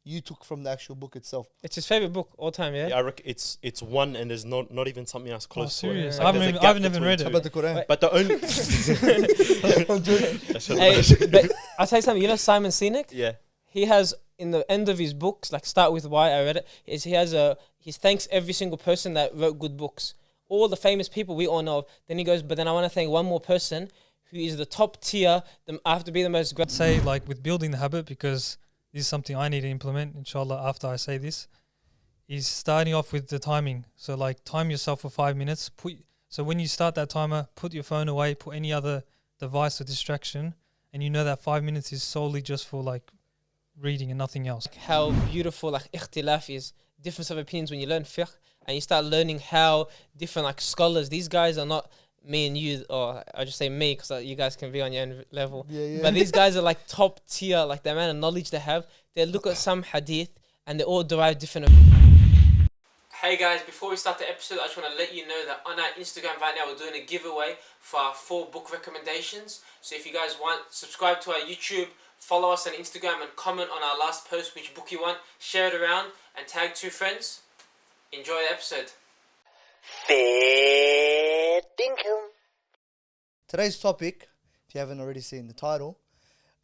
you took from the actual book itself? It's his favorite book all time. Yeah. Yeah, I reckon it's one, and there's not even something else close to it. serious? Like, there's a gap I've never between read two. How about the Quran? But the only Hey, but I'll tell you something. You know Simon Sinek? yeah, He has in the end of his books, like Start With Why, I read it, is he thanks every single person that wrote good books. All the famous people we all know of. Then he goes, but then I want to thank one more person who is the top tier. I have to be the most great. Say like with building the habit, because this is something I need to implement, inshallah, after I say this, is starting off with the timing. So like time yourself for 5 minutes. So when you start that timer, put your phone away, put any other device or distraction, and you know that 5 minutes is solely just for like reading and nothing else. How beautiful like ikhtilaf is, difference of opinions when you learn fiqh, and you start learning how different like scholars, these guys are not me and you, or I just say me because you guys can be on your own level. But these guys are like top tier, like the amount of knowledge they have. They look at some hadith and they all derive different. Hey guys, before we start the episode, I just want to let you know that on our Instagram right now we're doing a giveaway for our 4 book recommendations. So if you guys want, subscribe to our YouTube, follow us on Instagram and comment on our last post which book you want, share it around and tag 2 friends. Enjoy the episode. FairDinkum. Today's topic, if you haven't already seen the title,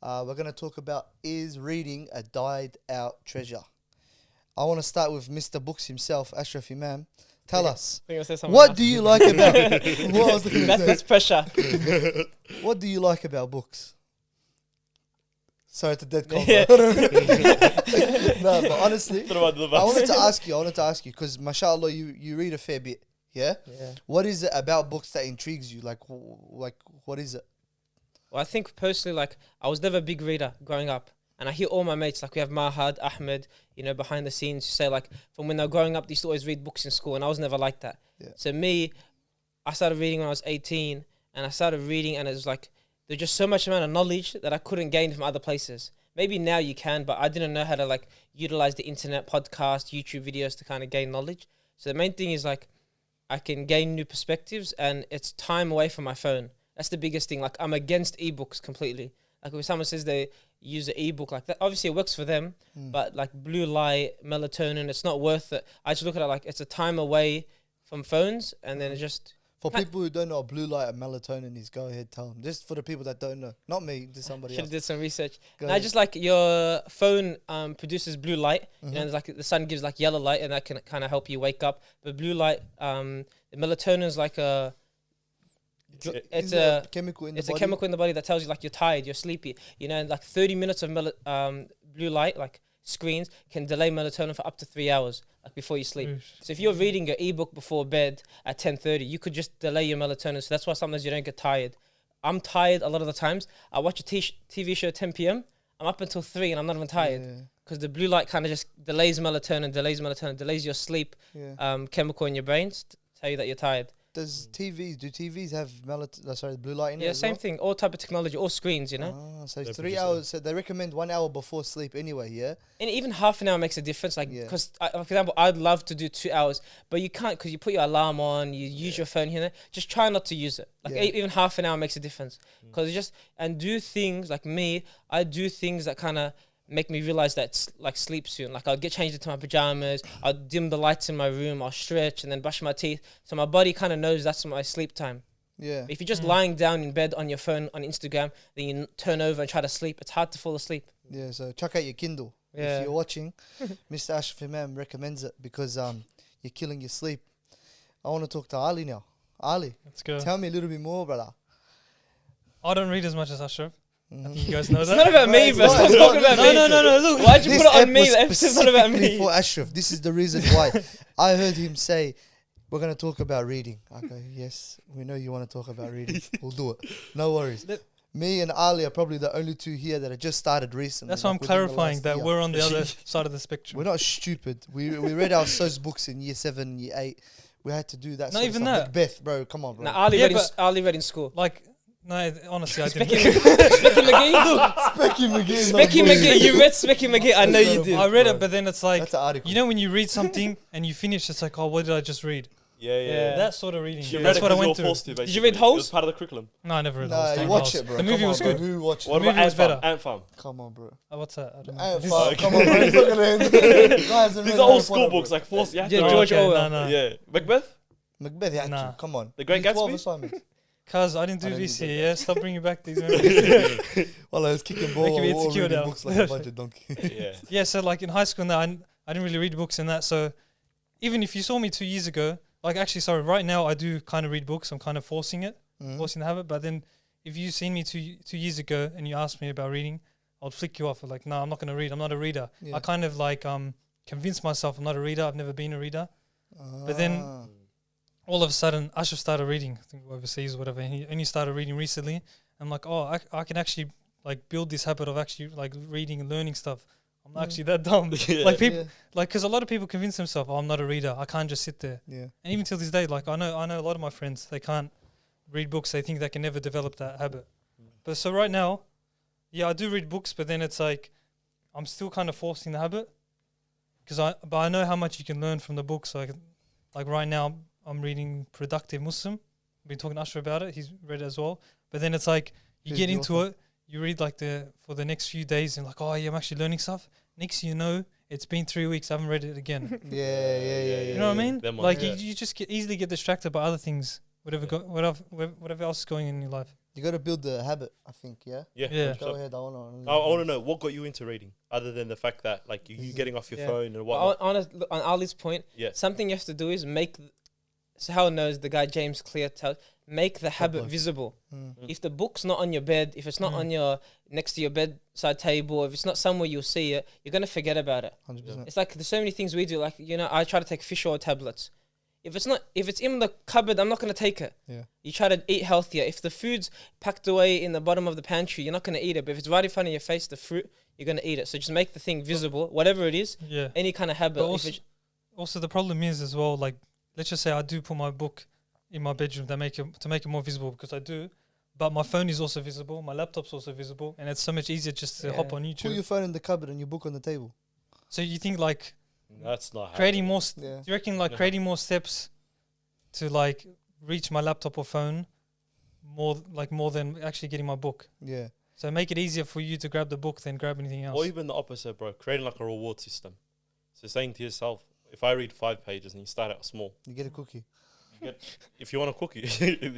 we're going to talk about, is reading a died out treasure? I want to start with Mr. Books himself, Ashraf Imam. Tell us, what do you like about what I was looking at? That's pressure. What do you like about books? Sorry, it's a dead combo. Yeah. No, but honestly, I wanted to ask you, because mashallah, you read a fair bit, yeah? Yeah. What is it about books that intrigues you? Like what is it? Well, I think personally, like, I was never a big reader growing up. And I hear all my mates, like we have Mahad, Ahmed, you know, behind the scenes, who say like, from when they were growing up, they used to always read books in school. And I was never like that. Yeah. So me, I started reading when I was 18. And I started reading and it was like, there's just so much amount of knowledge that I couldn't gain from other places. Maybe now you can, but I didn't know how to like utilize the internet, podcast, YouTube videos to kind of gain knowledge. So the main thing is like, I can gain new perspectives and it's time away from my phone. That's the biggest thing. Like I'm against ebooks completely. Like if someone says they use an ebook like that, obviously it works for them, but like blue light, melatonin, it's not worth it. I just look at it like it's a time away from phones, and then it just... For people who don't know what blue light and melatonin is, go ahead, tell them. Just for the people that don't know. Not me, just somebody Should else. have did some research. Go Now, ahead. just like your phone produces blue light, you know, it's like the sun gives like yellow light, and that can kind of help you wake up. But blue light, the melatonin is like a... It's a chemical in the It's body. a chemical in the body that tells you like you're tired, you're sleepy. You know, and like 30 minutes of blue light, like screens, can delay melatonin for up to 3 hours, like before you sleep. So if you're reading your ebook before bed at 10:30, you could just delay your melatonin. So that's why sometimes you don't get tired. I'm tired a lot of the times. I watch a TV show at 10 p.m. I'm up until 3 and I'm not even tired because the blue light kind of just delays melatonin, delays your sleep chemical in your brains to tell you that you're tired. Do TVs have blue light in it? Yeah, as same well? thing. All type of technology, all screens, you know. So They 3 produce hours. So they recommend 1 hour before sleep anyway. Yeah. And even half an hour makes a difference. Like, because for example, I'd love to do 2 hours, but you can't because you put your alarm on, you use your phone here. Just try not to use it. Like even half an hour makes a difference. Because do things like me. I do things that kind of make me realize that it's like sleep soon. Like I'll get changed into my pajamas, I'll dim the lights in my room, I'll stretch and then brush my teeth. So my body kind of knows that's my sleep time. Yeah. If you're just lying down in bed on your phone on Instagram, then you turn over and try to sleep, it's hard to fall asleep. Yeah. So check out your Kindle. Yeah. If you're watching, Mr. Ashraf Imam recommends it because you're killing your sleep. I want to talk to Ali now. Ali, Let's go. tell me a little bit more, brother. I don't read as much as Ashraf. I think you guys know It's that. not about me, it's bro. not- Stop it's talking not- about me. No. Look, Why'd you This put it on ep me? was The episode's not about specifically me. for Ashraf. This is the reason why. I heard him say, we're going to talk about reading. I go, yes, we know you want to talk about reading. We'll do it. No worries. Me and Ali are probably the only two here that have just started recently. that's why I'm like within the clarifying last that year. we're on the other side of the spectrum. We're not stupid. We read our SOS books in year 7, year 8. We had to do that. Not sort of even stuff. that. Macbeth, bro. Come on, bro. Now, Yeah, Ali read in school. Like, no, honestly, I didn't. Specky McGee? Specky McGee. Specky McGee. You read Specky McGee. I know you did. I read it, but then it's like, That's an article. you know, when you read something and you finish, it's like, oh, what did I just read? Yeah. That sort of reading. You read That's it what I 'cause you went were through. forced to, Did you read basically. It was Holes? part of the curriculum. No, I never read Nah, Holes. you Thank watch God. it, bro. The movie Come was on, bro. good. Who watched What it? movie about was better. Ant Farm? Come on, bro. What's that? I don't know. Ant This- Farm. Come on, bro. He's not gonna Guys, These are all school books, like forced. You have Yeah, to George read. Orwell. No. Yeah, Macbeth. Macbeth, you had Nah. to. Come on. The Great You did 12 Gatsby? assignments. Cause I didn't I do didn't this do here. Yeah, stop bringing back these memories. Well, I was kicking ball Making me or insecure reading now. books like a bunch of donkey. Yeah. Yeah, so like in high school now, I didn't really read books and that. So even if you saw me 2 years ago, like actually, sorry, right now I do kind of read books. I'm kind of forcing the habit. But then if you seen me 2 years ago and you asked me about reading, I'd flick you off. Like, no, I'm not going to read. I'm not a reader. Yeah. I kind of like convinced myself I'm not a reader. I've never been a reader. But then all of a sudden, Ashraf started reading, I think overseas or whatever, and he only started reading recently. I'm like, oh, I can actually like build this habit of actually like reading and learning stuff. I'm not actually that dumb. Yeah. Like people, like, because a lot of people convince themselves, oh, I'm not a reader. I can't just sit there. Yeah. And even till this day, like I know a lot of my friends, they can't read books. They think they can never develop that habit. But so right now, yeah, I do read books, but then it's like I'm still kind of forcing the habit because I know how much you can learn from the book. So like right now, I'm reading Productive Muslim. I've been talking to Ashraf about it. He's read it as well. But then it's like you Who's get the into author? it, you read like for the next few days and like, oh yeah, I'm actually learning stuff. Next thing you know, it's been 3 weeks. I haven't read it again. Yeah. You know what I mean? Them Like ones, you just easily get distracted by other things, whatever else is going in your life. You got to build the habit, I think, yeah? Yeah. Yeah. Go ahead, I want I want to know what got you into reading, other than the fact that like you getting off your Yeah. phone and But whatnot. on Ali's point, Yeah. something you have to do is so how knows the guy James Clear tells, make the habit Public. visible. Mm. If the book's not on your bed, if it's not on your next to your bedside table, if it's not somewhere you'll see it, you're gonna forget about it. 100%. It's like there's so many things we do. Like I try to take fish oil tablets. If it's in the cupboard, I'm not gonna take it. Yeah. You try to eat healthier. If the food's packed away in the bottom of the pantry, you're not gonna eat it. But if it's right in front of your face, the fruit, you're gonna eat it. So just make the thing visible, whatever it is. Yeah. Any kind of habit. But If it's- also the problem is as well, like let's just say I do put my book in my bedroom to make it more visible, because I do, but my phone is also visible, my laptop's also visible, and it's so much easier just to hop on Put YouTube. your phone in the cupboard and your book on the table. So you think like That's not creating more? Yeah. Do you reckon like Yeah. creating more steps to like reach my laptop or phone more than actually getting my book? Yeah. So make it easier for you to grab the book than grab anything else. Or even the opposite, bro. Creating like a reward system. So saying to yourself, if I read 5 pages and you start out small, You get a cookie. if you want a cookie,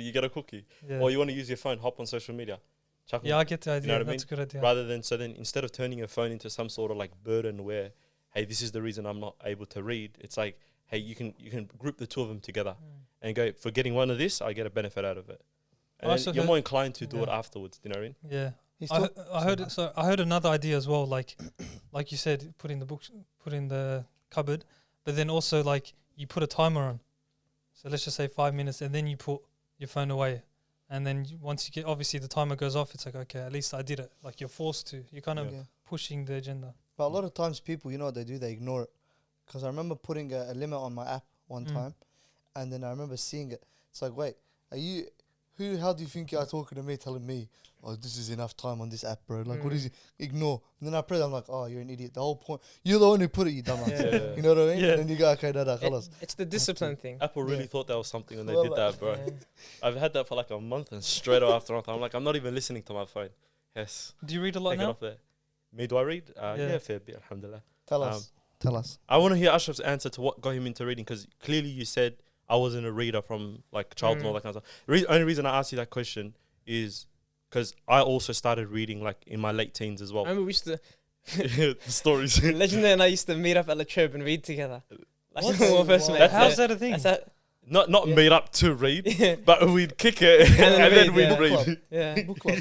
you get a cookie. Yeah. Or you want to use your phone, hop on social media. Chuck Yeah, I get the idea. know what I That's a good idea. Rather than, so then instead of turning your phone into some sort of like burden where, hey, this is the reason I'm not able to read, it's like, hey, you can group the two of them together and go, for getting one of this, I get a benefit out of it. And also then you're heard- more inclined to do it Yeah. afterwards, do you know what I mean? Yeah. He's I heard so I heard another idea as well, like you said, put in the cupboard, but then also like you put a timer on. So let's just say 5 minutes, and then you put your phone away, and then once you get, obviously the timer goes off, it's like, okay, at least I did it. Like you're forced to. You're kind of Yeah. pushing the agenda. But a lot of times people, you know what they do? They ignore it. Because I remember putting a limit on my app one time, and then I remember seeing it. It's like, wait, how do you think you're talking to me, telling me, oh, this is enough time on this app, bro? Like, what is it? Ignore. And then I press, I'm like, oh, you're an idiot. The whole point, you're the one who put it, you dumbass. Yeah. You know what I mean? Yeah. Then you go, okay, no, khalas. it's the discipline thing. Apple really Yeah. thought that was something when they Well, did that, bro. Yeah. I've had that for like a month, and straight after month, I'm like, I'm not even listening to my phone. Yes. Do you read a lot Take it now? off there. Me, do I read? Yeah. Yeah, fair bit, alhamdulillah. Tell us. Tell us. I want to hear Ashraf's answer to what got him into reading, because clearly you said I wasn't a reader from like child and all that kind of stuff. Only reason I asked you that question is because I also started reading like in my late teens as I well. remember we used to, The stories. Legendary and I used to meet up at La Trobe and read together. Like What? when we first Wow. met. How's that a thing? That's how, Not Yeah. made up to read, yeah. but we'd kick it and then then read, we'd yeah. Book read. Yeah. Book club.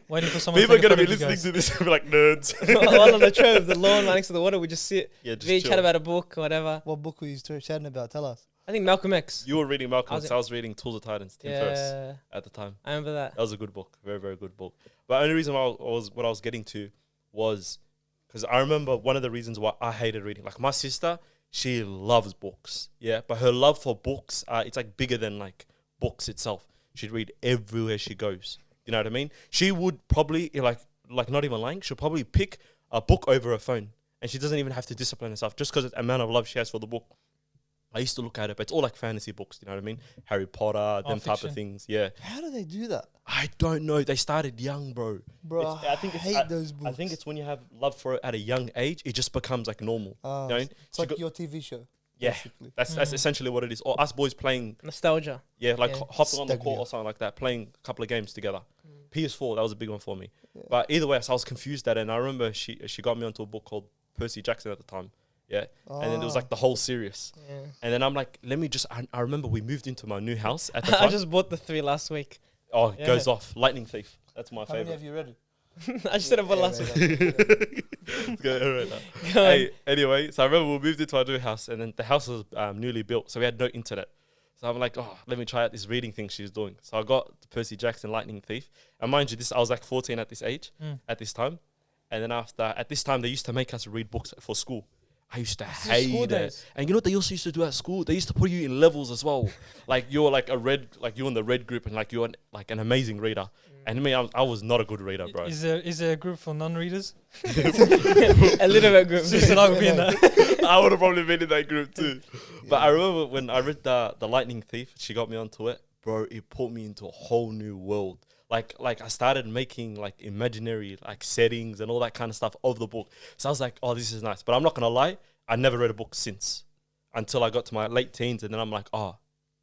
Waiting for someone People are to take a gonna be photo of you listening guys. to this and be like nerds. While on the Trobe, the lawn right next to the water, we just sit, Yeah, just we chill. chat about a book or whatever. What book were you chatting about? Tell us. I think Malcolm X. You were reading Malcolm, I was X, I was reading Tools of Titans, Tim Ferriss Yeah, at the time. I remember that. That was a good book, very very good book. But the only reason what I was getting to was because I remember one of the reasons why I hated reading. Like my sister, she loves books, yeah, but her love for books, it's like bigger than like books itself. She'd read everywhere she goes. You know what I mean? She would probably like not even lying. She'll probably pick a book over her phone, and she doesn't even have to discipline herself just because of the amount of love she has for the book. I used to look at it, but it's all like fantasy books. You know what I mean? Harry Potter, them type fiction. of things. Yeah. How do they do that? I don't know. They started young, bro. Bro, I think it's hate those books. I think it's when you have love for it at a young age, it just becomes like normal. You know? It's So like you got- your TV show. Yeah. Basically. That's essentially what it is. Or us boys playing, Nostalgia. yeah, like Yeah. hopping on the court Stagnia. or something like that, playing a couple of games together. PS4, that was a big one for me. Yeah. But either way, so I was confused at it, and I remember she got me onto a book called Percy Jackson at the time. Yeah. And then there was like the whole series. Yeah. And then I'm like, let me just, I remember we moved into my new house at the I time. just bought the 3 last week. Oh, it Yeah. goes off. Lightning Thief. That's my How many favorite. have you read? I just said I bought last week. Go right now. Go on. Hey, anyway, so I remember we moved into our new house, and then the house was newly built, so we had no internet. So I'm like, oh, let me try out this reading thing she's doing. So I got Percy Jackson, Lightning Thief. And mind you, I was like 14 at this age, at this time. And then at this time, they used to make us read books for school. I used to School hate it. days. And you know what they also used to do at school? They used to put you in levels as well. Like you're like you're in the red group, and like you're like an amazing reader. And me, I was not a good reader, bro. Is there a group for non-readers? A little bit group. Just that I would be in that. I would have probably been in that group too. But I remember when I read the Lightning Thief, she got me onto it, bro. It put me into a whole new world. Like I started making like imaginary like settings and all that kind of stuff of the book. So I was like, oh, this is nice. But I'm not gonna lie, I never read a book since until I got to my late teens, and then I'm like, oh,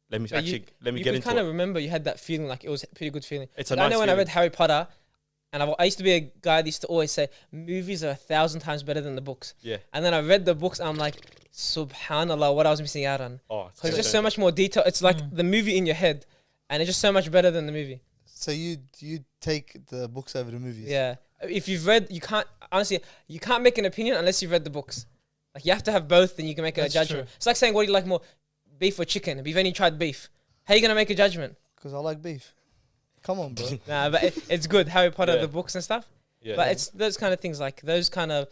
let me But get you into can kind of it. remember you had that feeling, like it was a pretty good feeling. It's a I nice know when I feeling. read Harry Potter, and I used to be a guy that used to always say movies are 1,000 times better than the books. Yeah. And then I read the books, and I'm like, subhanallah, what I was missing out on. Oh, Because it's just so much more detail. It's like the movie in your head, and it's just so much better than the movie. So you take the books over the movies? Yeah. If you've read, you can't make an opinion unless you've read the books. Like you have to have both, then you can make a That's judgment. true. It's like saying, what do you like more, beef or chicken? If you've only tried beef, how are you gonna make a judgment? Because I like beef. Come on, bro. Nah, but it's good. Harry Potter, Yeah. the books and stuff. Yeah. But it's those kind of things, like those kind of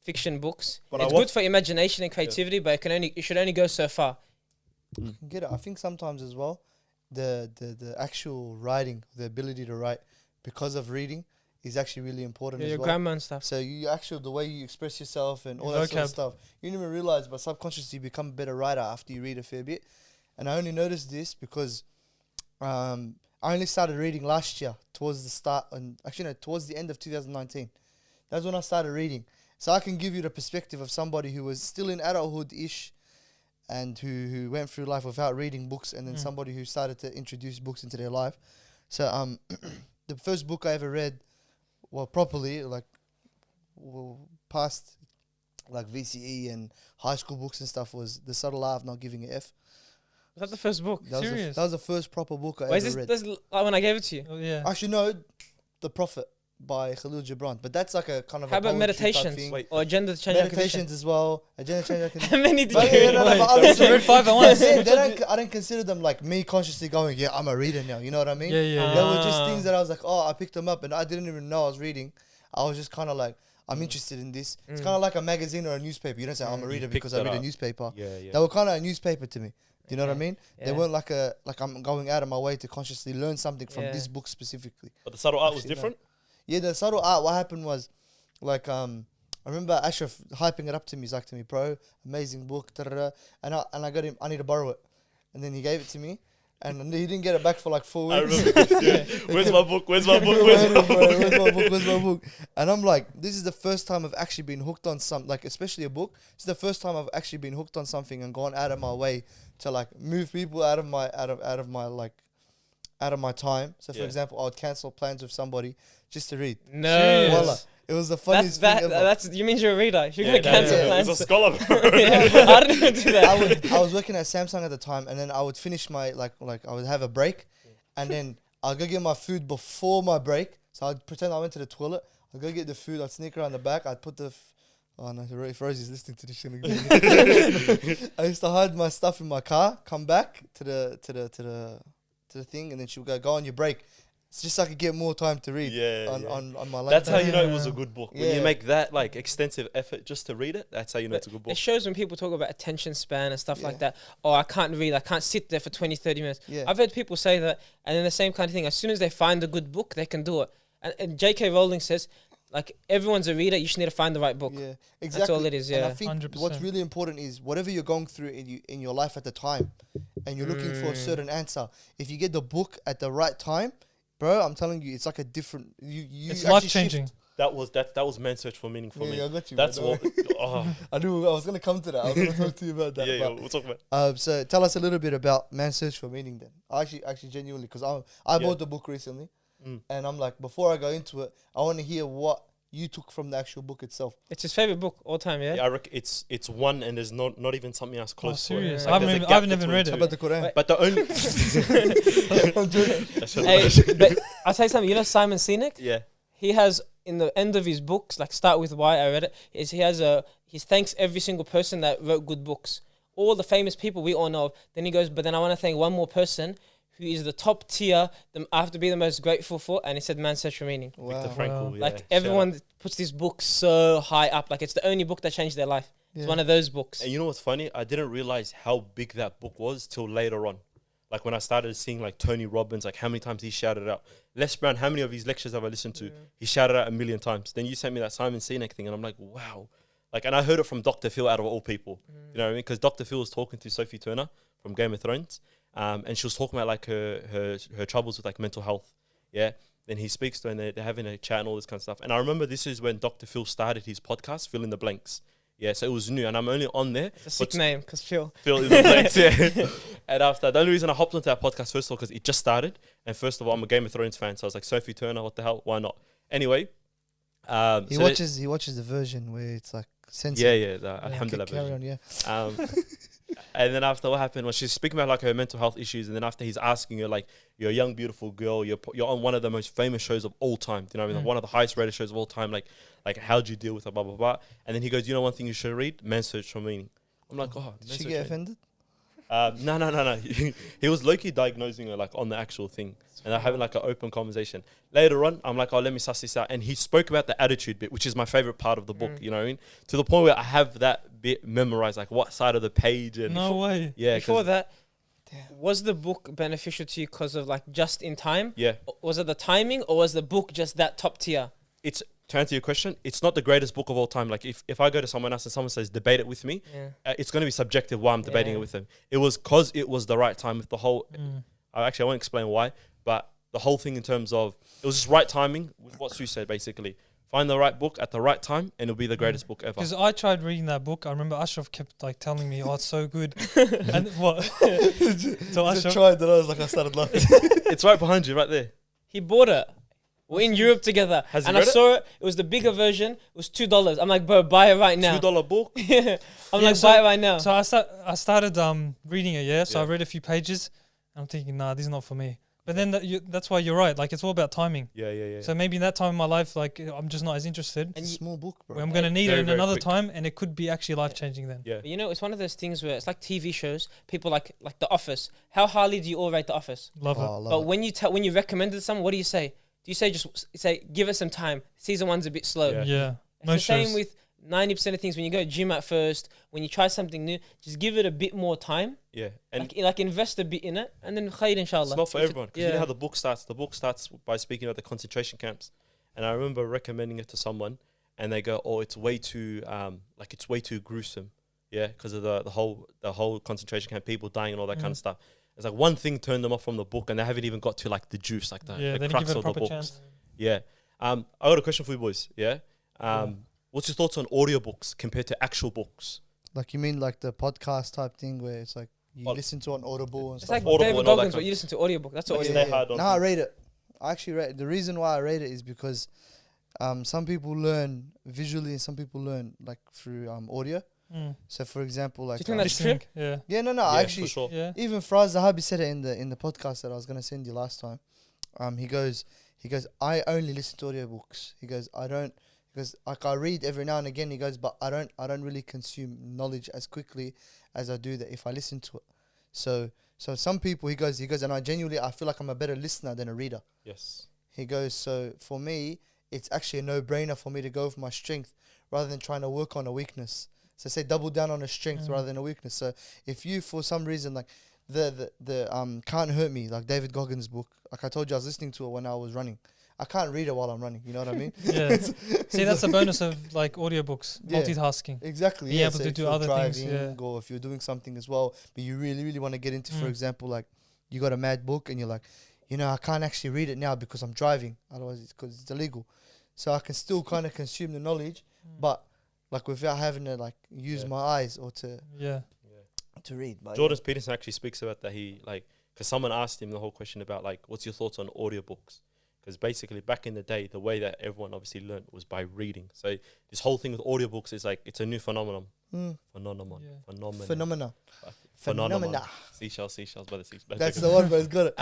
fiction books. But I It's wa- good for imagination and creativity, but it should only go so far. Get it. I think sometimes as well, the actual writing, the ability to write because of reading is actually really important as Your well. grammar and stuff. So the way you express yourself and all Your that sort of vocab. stuff, you don't even realize, but subconsciously you become a better writer after you read a fair bit. And I only noticed this because I only started reading last year towards the end of 2019. That's when I started reading. So I can give you the perspective of somebody who was still in adulthood-ish and who went through life without reading books, and then somebody who started to introduce books into their life. So the first book I ever read, well, properly, past like VCE and high school books and stuff, was The Subtle Art of Not Giving a F. Was that the first book? That was, Serious? that was the first proper book I Wait, is ever read. this like when I gave it to you? Oh, yeah. Actually, no, The Prophet by Khalil Gibran. But that's like a kind of How a about poetry type meditations? thing. Wait. Or agenda change Meditations as well. Agenda change. How many did But you yeah, no, read? but honestly, read 5 at once. I don't consider them like me consciously going, yeah, I'm a reader now. You know what I mean? Yeah, yeah, They yeah. were just things that I was like, oh, I picked them up and I didn't even know I was reading. I was just kind of like, I'm interested in this. It's kind of like a magazine or a newspaper. You don't say I'm a reader picked because I that read a up. newspaper. Yeah. They were kind of a newspaper to me. Do you know what I mean? They Yeah. weren't like I'm going out of my way to consciously learn something from Yeah. this book specifically. But the subtle art was Actually, no. different. Yeah, the subtle art. What happened was, like, I remember Ashraf hyping it up to me. He's like to me, bro, amazing book. Da-da-da. And I got him. I need to borrow it, and then he gave it to me, and he didn't get it back for like 4 I weeks. remember this, yeah. Where's my book? Where's my book? Where's my book? Where's my book? And I'm like, this is the first time I've actually been hooked on like especially a book. It's the first time I've actually been hooked on something and gone out of my way to like move people out of my time. So for Yeah. example, I would cancel plans with somebody just to read. No. Serious? Voila. It was the funniest thing ever. That's you mean you're a reader. If you're Yeah, gonna cancel yeah. plans. He's a scholar, bro. I didn't even do that. I was working at Samsung at the time, and then I would finish my like I would have a break, and then I'll go get my food before my break. So I'd pretend I went to the toilet. I'd go get the food. I'd sneak around the back. I'd put the oh no, if Rosie's listening to this shit again. I used to hide my stuff in my car, come back to the thing, and then she would go on your break. It's just so I could get more time to read on my lunch. That's how break. you know it was a good book. When Yeah. you make that like extensive effort just to read it, that's how you know But it's a good book. it shows when people talk about attention span and stuff like Yeah. that. Oh, I can't read. I can't sit there for 20, 30 minutes. Yeah. I've heard people say that, and then the same kind of thing. As soon as they find a good book, they can do it. And J.K. Rowling says, Like everyone's a reader. You just need to find the right book. Yeah, exactly. That's all it is. And I Yeah. think 100%. what's really important is whatever you're going through in your life at the time, and you're looking for a certain answer. If you get the book at the right time, bro, I'm telling you, it's like a different. You It's actually life changing. shift. That was Man's Search for Meaning for me. Yeah, I got you. That's bro. what. Oh, I knew I was gonna come to that. I was gonna talk to you about that. yeah, yeah. but, We'll talk about. So tell us a little bit about Man's Search for Meaning. Then, actually, genuinely, because I Yeah. bought the book recently, Mm. and I'm like, before I go into it, I want to hear what you took from the actual book itself. It's his favorite book all time. Yeah. Yeah, I reckon it's one, and there's not even something else close to it. serious? Like, I there's a I gap haven't even between read two. it. How about the Quran? Wait. But the only. I'm joking. That shit- Hey, but I'll tell you something. You know Simon Sinek? yeah. He has in the end of his books, like Start With Why, I read it, is he thanks every single person that wrote good books. All the famous people we all know of. Then he goes, but then I want to thank one more person who is the top tier, I have to be the most grateful for, and he said Man's Search for Meaning. Viktor Wow. Frankl. Wow. Yeah, Like shout everyone out. puts this book so high up. Like it's the only book that changed their life. Yeah. It's one of those books. And you know what's funny? I didn't realize how big that book was till later on. Like when I started seeing like Tony Robbins, like how many times he shouted out. Les Brown, how many of his lectures have I listened to? He shouted out 1,000,000 times. Then you sent me that Simon Sinek thing, and I'm like, wow. Like, and I heard it from Dr. Phil out of all people. You know what I mean? Because Dr. Phil was talking to Sophie Turner from Game of Thrones, and she was talking about like her troubles with like mental health. Yeah. Then he speaks to her, and they're having a chat and all this kind of stuff. And I remember this is when Dr. Phil started his podcast, Fill in the Blanks. Yeah, so it was new, and I'm only on there. It's a sick name, because Phil. Fill in the blanks, yeah. And after the only reason I hopped onto that podcast, first of all, because it just started, and first of all, I'm a Game of Thrones fan, so I was like, Sophie Turner, what the hell? Why not? Anyway, He so watches the version where it's like censored. yeah, the Okay, Alhamdulillah carry version. on, yeah. And then after what happened was she's speaking about like her mental health issues, and then after he's asking her like, you're a young beautiful girl, you're on one of the most famous shows of all time, you know what I mean? One of the highest rated shows of all time, like how'd you deal with it, blah blah blah. And then he goes, you know one thing you should read, Man's Search for Meaning. I'm like, oh, Did Man's she Search get for Meaning. offended? No. He was low-key diagnosing her like on the actual thing, and they're having like an open conversation. Later on, I'm like, oh, let me suss this out. And he spoke about the attitude bit, which is my favorite part of the book. You know what I mean? To the point where I have that bit memorized, like what side of the page. And No way. yeah, Before 'cause- that, was the book beneficial to you because of like just in time? yeah, Was it the timing, or was the book just that top tier? it's to answer your question, it's not the greatest book of all time. Like if I go to someone else and someone says debate it with me, Yeah. it's going to be subjective why I'm debating Yeah. it with them. It was because it was the right time with the whole. Mm. I won't explain why, but the whole thing in terms of it was just right timing with what Sue said. Basically, find the right book at the right time, and it'll be the greatest book ever. Because I tried reading that book. I remember Ashraf kept like telling me, "Oh, it's so good." And what? So I just Ashraf, tried that. I was like, I started laughing. It's right behind you, right there. He bought it. We're in Europe together. Has he and I read it? saw it. It was the bigger version. It was $2. I'm like, bro, buy it right now. $2 book. I'm Yeah, like, so- buy it right now. so I started reading it. Yeah. So I Yeah. read a few pages. And I'm thinking, nah, this is not for me. But then that's why you're right. Like it's all about timing. Yeah. So maybe in that time in my life, like I'm just not as interested. It's a small book, bro. Where I'm gonna need Very, it in very another quick. time, and it could be actually life changing then. Yeah. But you know, it's one of those things where it's like TV shows. People like The Office. How highly do you all rate The Office? Love Oh, I it. love But it. when you recommend it to someone, what do you say? Do you say say give it some time? Season 1's a bit slow. Yeah. Yeah. It's Most the same shows. with 90% of things. When you go gym at first, when you try something new, just give it a bit more time. Yeah. And Like invest a bit in it, and then khair inshallah. it's not for If it- everyone. Because you know how the book starts? The book starts by speaking about the concentration camps. And I remember recommending it to someone, and they go, oh, it's way too gruesome. Yeah, because of the whole concentration camp, people dying and all that kind of stuff. It's like one thing turned them off from the book, and they haven't even got to like the juice, like the They didn't crux give it a of the proper book. chance. Yeah. I got a question for you boys. Yeah. What's your thoughts on audiobooks compared to actual books? Like you mean like the podcast type thing where it's like you Oh. listen to on Audible and It's stuff. like Audible David and all that Goggins, kind but you listen to audiobook. That's Like what stay hard on No, I people. rate it. I actually rate it. The reason why I rate it is because some people learn visually and some people learn like through audio. Mm. So for example, like Do you think that's Listening, true? Yeah. yeah, no, Yeah, actually, for sure. Yeah. even Faraz Zahabi said it in the podcast that I was gonna send you last time. He goes, I only listen to audiobooks. He goes, like I read every now and again. He goes, but I don't really consume knowledge as quickly as I do that if I listen to it. So some people, he goes, and I feel like I'm a better listener than a reader. Yes. He goes, so for me, it's actually a no-brainer for me to go for my strength rather than trying to work on a weakness. So say double down on a strength rather than a weakness. So if you, for some reason, like the Can't Hurt Me, like David Goggins' book, like I told you, I was listening to it when I was running. I can't read it while I'm running. You know what I mean? Yeah. See, that's the bonus of like audiobooks, Yeah. multitasking. Exactly. Being Yeah. able So to if do you're other things, driving or if you're doing something as well, but you really, really want to get into, for example, like you got a mad book and you're like, I can't actually read it now because I'm driving. Otherwise, because it's illegal. So I can still kind of consume the knowledge, but like without having to like use my eyes or to read. But Jordan Peterson actually speaks about that. He because someone asked him the whole question about like, what's your thoughts on audiobooks? Because basically back in the day, the way that everyone obviously learned was by reading. So this whole thing with audiobooks is like, it's a new phenomenon. Phenomena. Seashells by the seas. That's the one, bro. It's got it.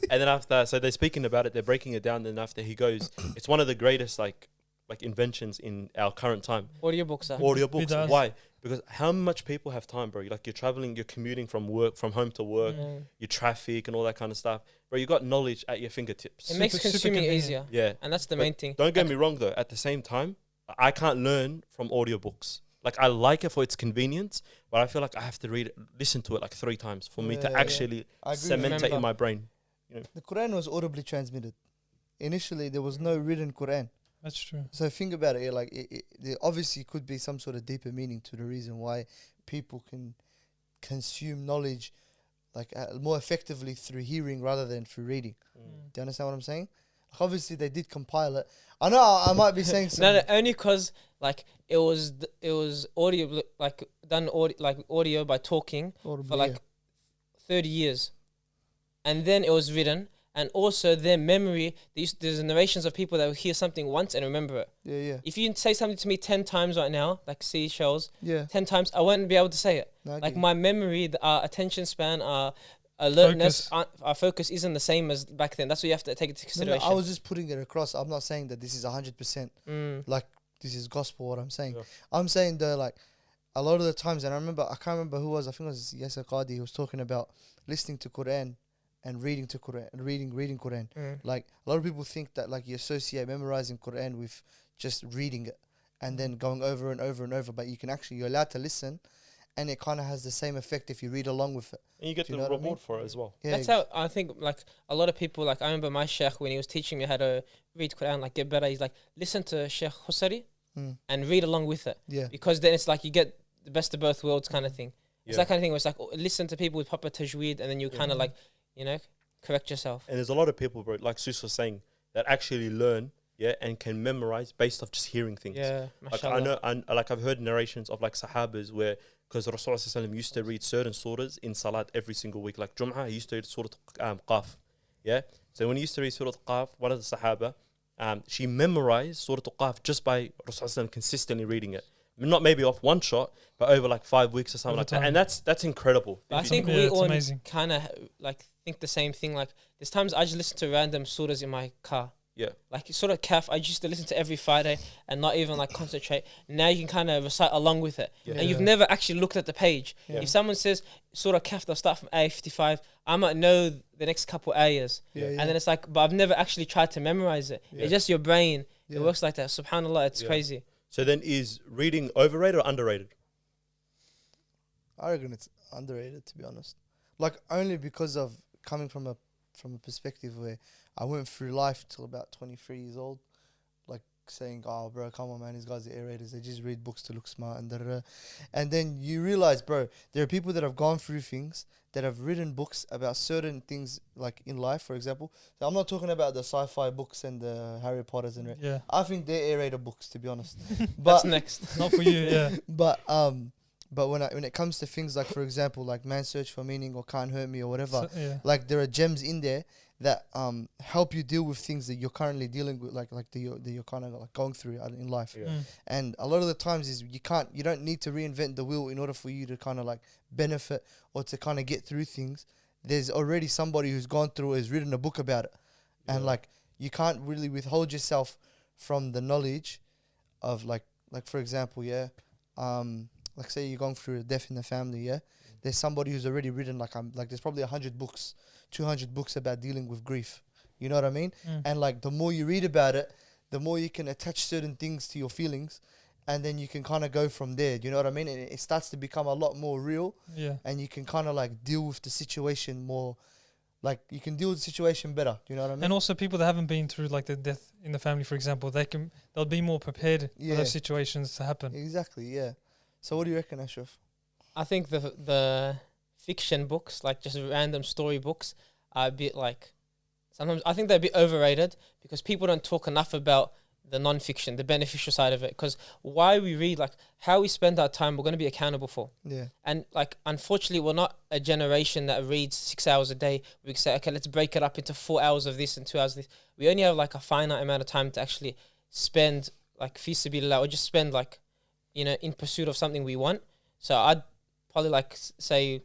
And then after, so they're speaking about it, they're breaking it down. Then after he goes, it's one of the greatest like inventions in our current time. Audiobooks. Audiobooks. Why? Because how much people have time, bro? Like you're traveling, you're commuting from home to work, your traffic and all that kind of stuff. Bro, you got knowledge at your fingertips. It makes consuming easier. Yeah. And that's the main thing. Don't get me wrong though. At the same time, I can't learn from audiobooks. Like I like it for its convenience, but I feel like I have to listen to it like 3 times for me to actually cement it in my brain. The Quran was audibly transmitted. Initially, there was no written Quran. That's true. So think about it. Like there obviously could be some sort of deeper meaning to the reason why people can consume knowledge like more effectively through hearing rather than through reading. Do you understand what I'm saying? Like obviously, they did compile it. I know I might be saying something. No, only because like it was audio like done audio by talking Audibly, for like 30 years, and then it was written. And also their memory, there's narrations of people that will hear something once and remember it. Yeah. If you say something to me 10 times right now, like seashells, 10 times, I won't be able to say it. No, like my memory, our attention span, our alertness, our focus isn't the same as back then. That's what you have to take into consideration. No, I was just putting it across. I'm not saying that this is 100% like this is gospel, what I'm saying. Yeah. I'm saying though, like a lot of the times, and I can't remember who was, I think it was Yasser Qadi, who was talking about listening to Quran and reading to Quran, reading Quran. Like a lot of people think that like you associate memorizing Quran with just reading it and then going over and over and over, but you're allowed to listen, and it kind of has the same effect if you read along with it. And you get the reward for it as well. Yeah, that's how I think. Like a lot of people, like I remember my sheikh when he was teaching me how to read Quran, like get better. He's like, listen to Sheikh Husari and read along with it. Yeah, because then it's like you get the best of both worlds, kind of thing. It's that kind of thing where it's like listen to people with proper tajweed, and then you kind of like, correct yourself. And there's a lot of people, bro, like Sus was saying, that actually learn, and can memorize based off just hearing things. Yeah, like I've heard narrations of like Sahabas where, because Rasulullah used to read certain surahs in Salat every single week. Like Jum'ah, he used to read Surah Qaf. Yeah. So when he used to read Surah Qaf, one of the Sahaba, she memorized Surah Qaf just by Rasulullah consistently reading it. Not maybe off one shot, but over like 5 weeks or something like that. And that's incredible. I think we all kind of like think the same thing. Like there's times I just listen to random surahs in my car. Yeah. Like Surah Kaf, I used to listen to every Friday and not even like concentrate. Now you can kind of recite along with it. Yeah. And you've never actually looked at the page. Yeah. If someone says Surah Kaf, they'll start from ayah 55. I might know the next couple ayahs. And then it's like, but I've never actually tried to memorize it. It's just your brain. It works like that. SubhanAllah, it's crazy. So then is reading overrated or underrated? I reckon it's underrated, to be honest. Like only because of coming from a perspective where I went through life till about 23 years old, like saying, "Oh, bro, come on, man, these guys are aerators. They just read books to look smart and da-da-da." And then you realize, bro, there are people that have gone through things, that have written books about certain things, like in life, for example. So I'm not talking about the sci-fi books and the Harry Potters and I think they're aerator books, to be honest. But that's next, not for you, But when it comes to things like, for example, like Man's Search for Meaning or Can't Hurt Me or whatever, like there are gems in there that help you deal with things that you're currently dealing with, like that you're kind of like going through in life. And a lot of the times is you don't need to reinvent the wheel in order for you to kind of like benefit or to kind of get through things. There's already somebody who's gone through, has written a book about it, and like you can't really withhold yourself from the knowledge of like for example, like say you're going through a death in the family, there's somebody who's already written like there's probably 100 books, 200 books about dealing with grief. You know what I mean? And like the more you read about it, the more you can attach certain things to your feelings, and then you can kind of go from there. You know what I mean? And it starts to become a lot more real. And you can kind of like deal with the situation more like you can deal with the situation better. Do you know what I mean? And also people that haven't been through like the death in the family, for example, they'll be more prepared for Yeah. those situations to happen. Exactly, yeah. So what do you reckon, Ashraf? I think the fiction books, like just random story books, are a bit like, sometimes I think they're a bit overrated because people don't talk enough about the non-fiction, the beneficial side of it. Because why we read, like how we spend our time, we're going to be accountable for. Yeah. And like, unfortunately, we're not a generation that reads 6 hours a day. We can say, okay, let's break it up into 4 hours of this and 2 hours of this. We only have like a finite amount of time to actually spend like fi sabilillah, or just spend like, you know, in pursuit of something we want. So I'd probably like say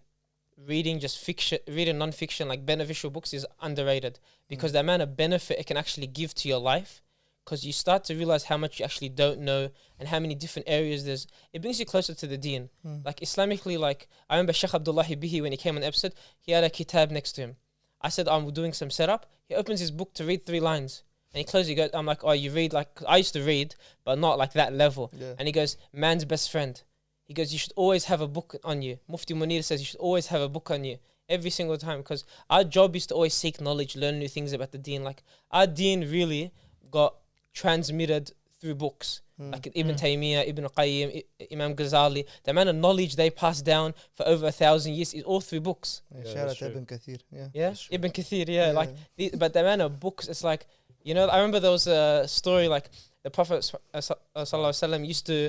reading just fiction, reading non-fiction, like beneficial books is underrated because the amount of benefit it can actually give to your life, because you start to realize how much you actually don't know and how many different areas there's. It brings you closer to the deen. Like Islamically, like I remember Sheikh Abdullahi Bihi, when he came on the episode, he had a kitab next to him. I said, I'm doing some setup. He opens his book to read 3 lines. And he closes, he goes, I'm like, oh, you read like, 'cause I used to read, but not like that level. Yeah. And he goes, man's best friend. He goes, you should always have a book on you. Mufti Munir says you should always have a book on you every single time, because our job is to always seek knowledge, learn new things about the deen. Like our deen really got transmitted through books. Like Ibn Taymiyyah, Ibn Qayyim, Imam Ghazali. The amount of knowledge they passed down for over 1,000 years is all through books. Yeah, Yeah, shout out that's to true. Ibn Kathir. Yeah. Yeah, That's true. Ibn Kathir, yeah. Yeah. Like, but the amount of books, it's like, you know, I remember there was a story like the Prophet sallallahu alaihi wasallam used to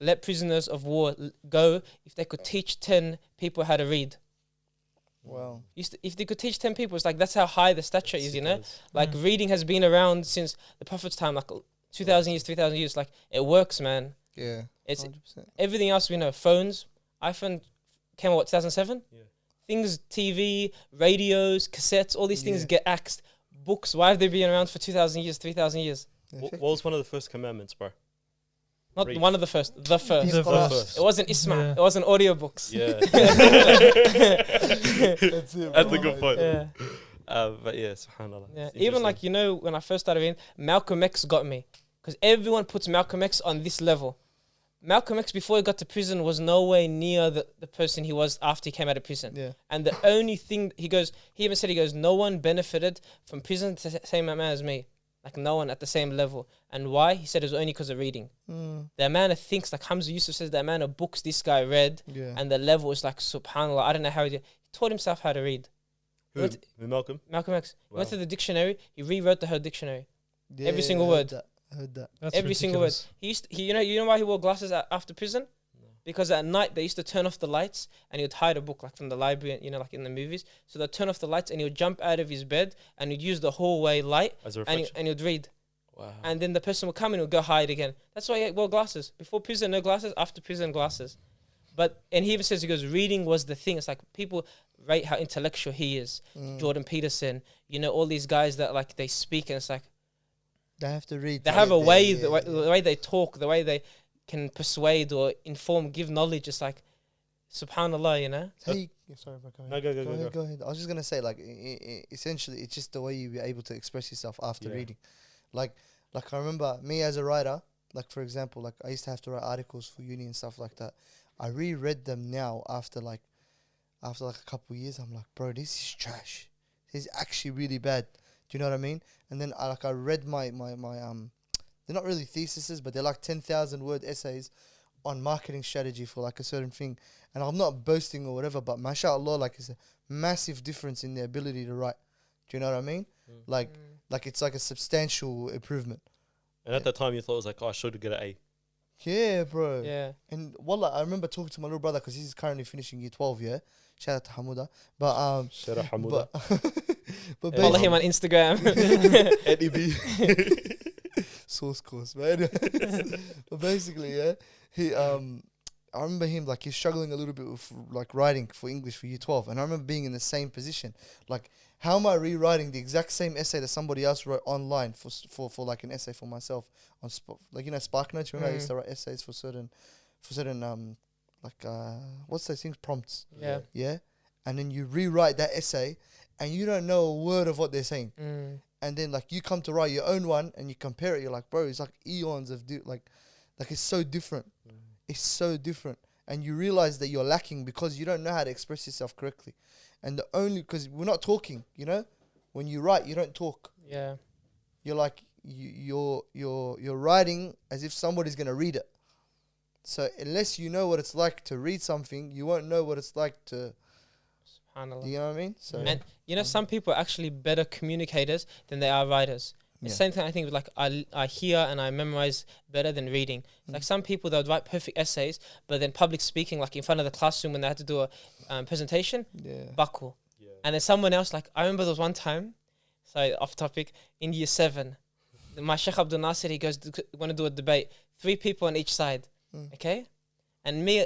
let prisoners of war go if they could teach 10 people how to read. Wow. If they could teach 10 people, it's like that's how high the stature is, you know? Like reading has been around since the Prophet's time, like 2,000 years, 3,000 years. Like it works, man. Yeah. It's 100%. everything else we know. Phones, iPhone came out, what, 2007? Yeah. Things, TV, radios, cassettes, all these things Yeah. get axed. Books, why have they been around for 2,000 years, 3,000 years? What was one of the first commandments, bro? Not Read. one of the first, the first. The first. It wasn't Isma, Yeah. it wasn't audiobooks. Yeah. That's it. That's a bro. good point. Yeah. But yeah, subhanAllah. Yeah. It's Even interesting. like, you know, when I first started reading, Malcolm X got me. Because everyone puts Malcolm X on this level. Malcolm X, before he got to prison, was no way near the person he was after he came out of prison. Yeah. And the only thing, he even said, no one benefited from prison to the same amount as me. Like no one at the same level. And why? He said it was only because of reading. The amount of things, like Hamza Yusuf says, the amount of books this guy read, Yeah. and the level is like, subhanAllah, I don't know how he did. He taught himself how to read. Who, Malcolm? Malcolm X. He went Wow. to the dictionary, he rewrote the whole dictionary. Yeah, every single I word. heard that. That's Every single word. ridiculous. You know why he wore glasses after prison? Because at night they used to turn off the lights and he would hide a book like from the library, you know, like in the movies. So they'd turn off the lights and he would jump out of his bed and he'd use the hallway light As a and reflection. he would read. Wow. And then the person would come and would go hide again. That's why he wore glasses. Before prison, no glasses. After prison, glasses. And he even says, he goes, reading was the thing. It's like people rate how intellectual he is. Jordan Peterson, you know, all these guys that like they speak and it's like, They have to read. they to have get a there, way, yeah, the way they talk, the way they can persuade or inform, give knowledge. It's like, subhanallah, you know? Hey, sorry, bro. Go No, ahead. go, go. Go ahead. I was just gonna say, like, essentially, it's just the way you be able to express yourself after Yeah. reading. Like I remember me as a writer. Like, for example, like I used to have to write articles for uni and stuff like that. I reread them now after like a couple of years. I'm like, bro, this is trash. This is actually really bad. Do you know what I mean? And then I read my they're not really theses, but they're like 10,000 word essays on marketing strategy for like a certain thing. And I'm not boasting or whatever, but mashallah, like it's a massive difference in the ability to write. Do you know what I mean? Like it's like a substantial improvement. And at that time, you thought it was like, oh, I should get an A. Yeah, bro. Yeah. And wallah, I remember talking to my little brother because he's currently finishing year 12, yeah? Shout out to Hamuda. But Shout out Hamuda. but Follow basically, him on Instagram. NEB. source course, man. But basically, yeah, he I remember him like he's struggling a little bit with like writing for English for year 12, and I remember being in the same position. Like, how am I rewriting the exact same essay that somebody else wrote online for like an essay for myself on like, you know, SparkNotes? Remember I used to write essays for certain what's those things, prompts? Yeah. Yeah, and then you rewrite that essay, and you don't know a word of what they're saying. And then like you come to write your own one and you compare it, you're like, bro, it's like eons of like it's so different. It's so different. And you realize that you're lacking because you don't know how to express yourself correctly. And the only, because we're not talking, you know, when you write, you don't talk. Yeah. You're like, you're writing as if somebody's going to read it. So unless you know what it's like to read something, you won't know what it's like to, SubhanAllah. you know what I mean? So And you know, some people are actually better communicators than they are writers. The Yeah. same thing I think with like I hear and I memorize better than reading. Like some people that would write perfect essays, but then public speaking, like in front of the classroom when they had to do a presentation, yeah. buckle. Yeah. And then someone else, like I remember there was one time, sorry, off topic, in year 7, my Sheikh Abdul Nasir, he goes, want to do a debate, 3 people on each side, okay? And me,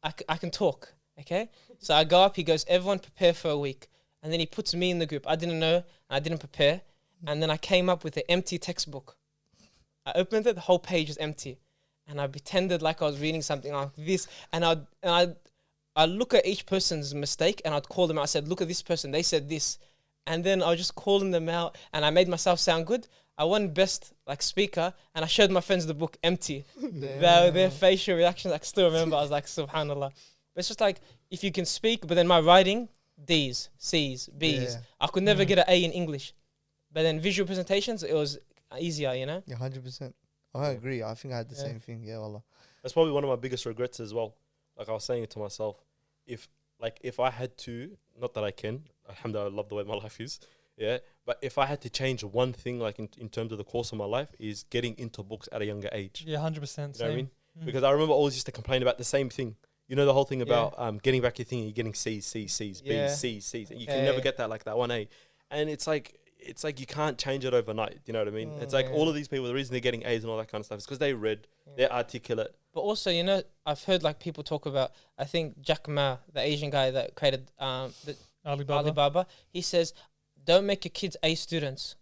I can talk, okay? So I go up, he goes, everyone prepare for a week. And then he puts me in the group. I didn't know, and I didn't prepare. And then I came up with an empty textbook. I opened it, the whole page was empty. And I pretended like I was reading something like this. And I'd look at each person's mistake and I'd call them out. I said, look at this person, they said this. And then I was just calling them out and I made myself sound good. I won best like speaker and I showed my friends the book empty. Their facial reactions, I can still remember. I was like, subhanAllah. But it's just like, if you can speak, but then my writing, D's, C's, B's. Yeah. I could never get an A in English. But then visual presentations, it was easier, you know? Yeah, 100%. I agree. I think I had the same thing. Yeah, wallah. That's probably one of my biggest regrets as well. Like I was saying it to myself, if I had to, not that I can, alhamdulillah, I love the way my life is, yeah, but if I had to change one thing, like in terms of the course of my life, is getting into books at a younger age. Yeah, 100%. You know what I mean? Mm. Because I remember I always used to complain about the same thing. You know the whole thing about getting back your thing, you're getting C's, C's, C's, B's, Yeah. C's, C's. And you can never get that like that 1A. And it's like you can't change it overnight. You know what I mean? It's like all of these people, the reason they're getting A's and all that kind of stuff is because they read, they're articulate. But also, you know, I've heard like people talk about, I think Jack Ma, the Asian guy that created the Alibaba, he says, don't make your kids A students.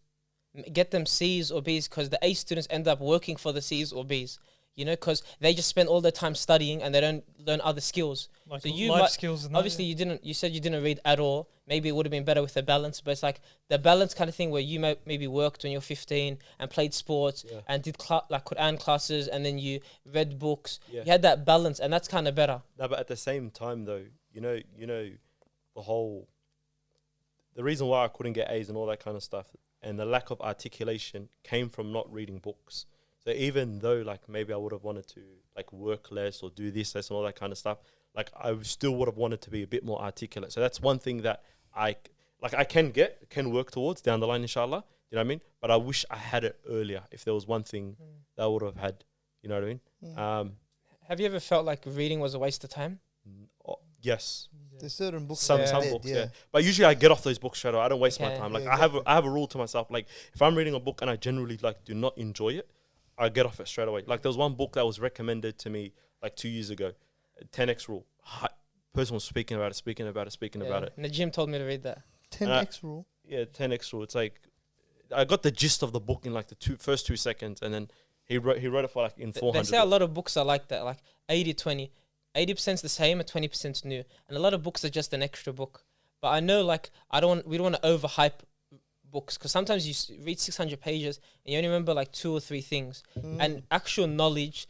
Get them C's or B's because the A students end up working for the C's or B's. You know, because they just spend all their time studying and they don't learn other skills. Like so you life skills. And obviously you said you didn't read at all. Maybe it would have been better with the balance, but it's like the balance kind of thing where you maybe worked when you're 15 and played sports and did like Quran classes and then you read books. Yeah. You had that balance and that's kind of better. No, but at the same time though, you know, the reason why I couldn't get A's and all that kind of stuff and the lack of articulation came from not reading books. So even though like maybe I would have wanted to like work less or do this, and all that kind of stuff, like I still would have wanted to be a bit more articulate. So that's one thing that I can work towards down the line, inshallah. You know what I mean? But I wish I had it earlier. If there was one thing that I would have had, you know what I mean? Have you ever felt like reading was a waste of time? Yes. There's certain books. Some that books, did, yeah. But usually I get off those books straight away. I don't waste my Okay. time. Like Yeah, I have a rule to myself. Like if I'm reading a book and I generally like do not enjoy it, I get off it straight away. Like there was one book that was recommended to me like 2 years ago, 10x rule. Person was speaking about it. Najim told me to read that. 10x rule. Yeah, 10x rule. It's like I got the gist of the book in like the first 2 seconds, and then he wrote it for like in 400. They say a lot of books are like that, like 80-20. 80% is the same and 20% is new. And a lot of books are just an extra book. But I know like we don't want to overhype books because sometimes you read 600 pages and you only remember like 2 or 3 things. And actual knowledge,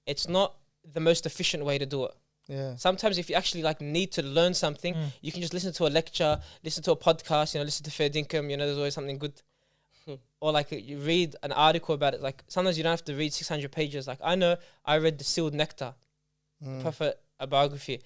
it's not the most efficient way to do it. Yeah. Sometimes if you actually like need to learn something, you can just listen to a lecture, listen to a podcast, you know, listen to FairDinkum, you know, there's always something good. Or like you read an article about it. Like sometimes you don't have to read 600 pages. Like I know I read The Sealed Nectar, Prophet, a biography,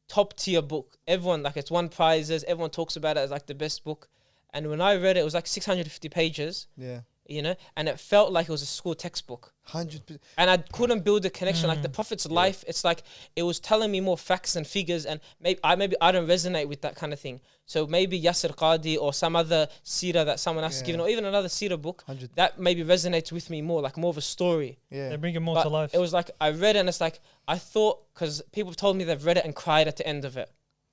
top tier book. Everyone, like it's won prizes. Everyone talks about it as like the best book. And when I read it, it was like 650 pages. Yeah. You know, and it felt like it was a school textbook. 100%. And I couldn't build a connection. Like the Prophet's life, it's like it was telling me more facts and figures, and maybe I don't resonate with that kind of thing. So maybe Yasir Qadi or some other seerah that someone else has given, or even another seerah book 100. that maybe resonates with me more, like more of a story. Yeah. They bring it more But to life. it was like I read it, and it's like I thought, because people have told me they've read it and cried at the end of it,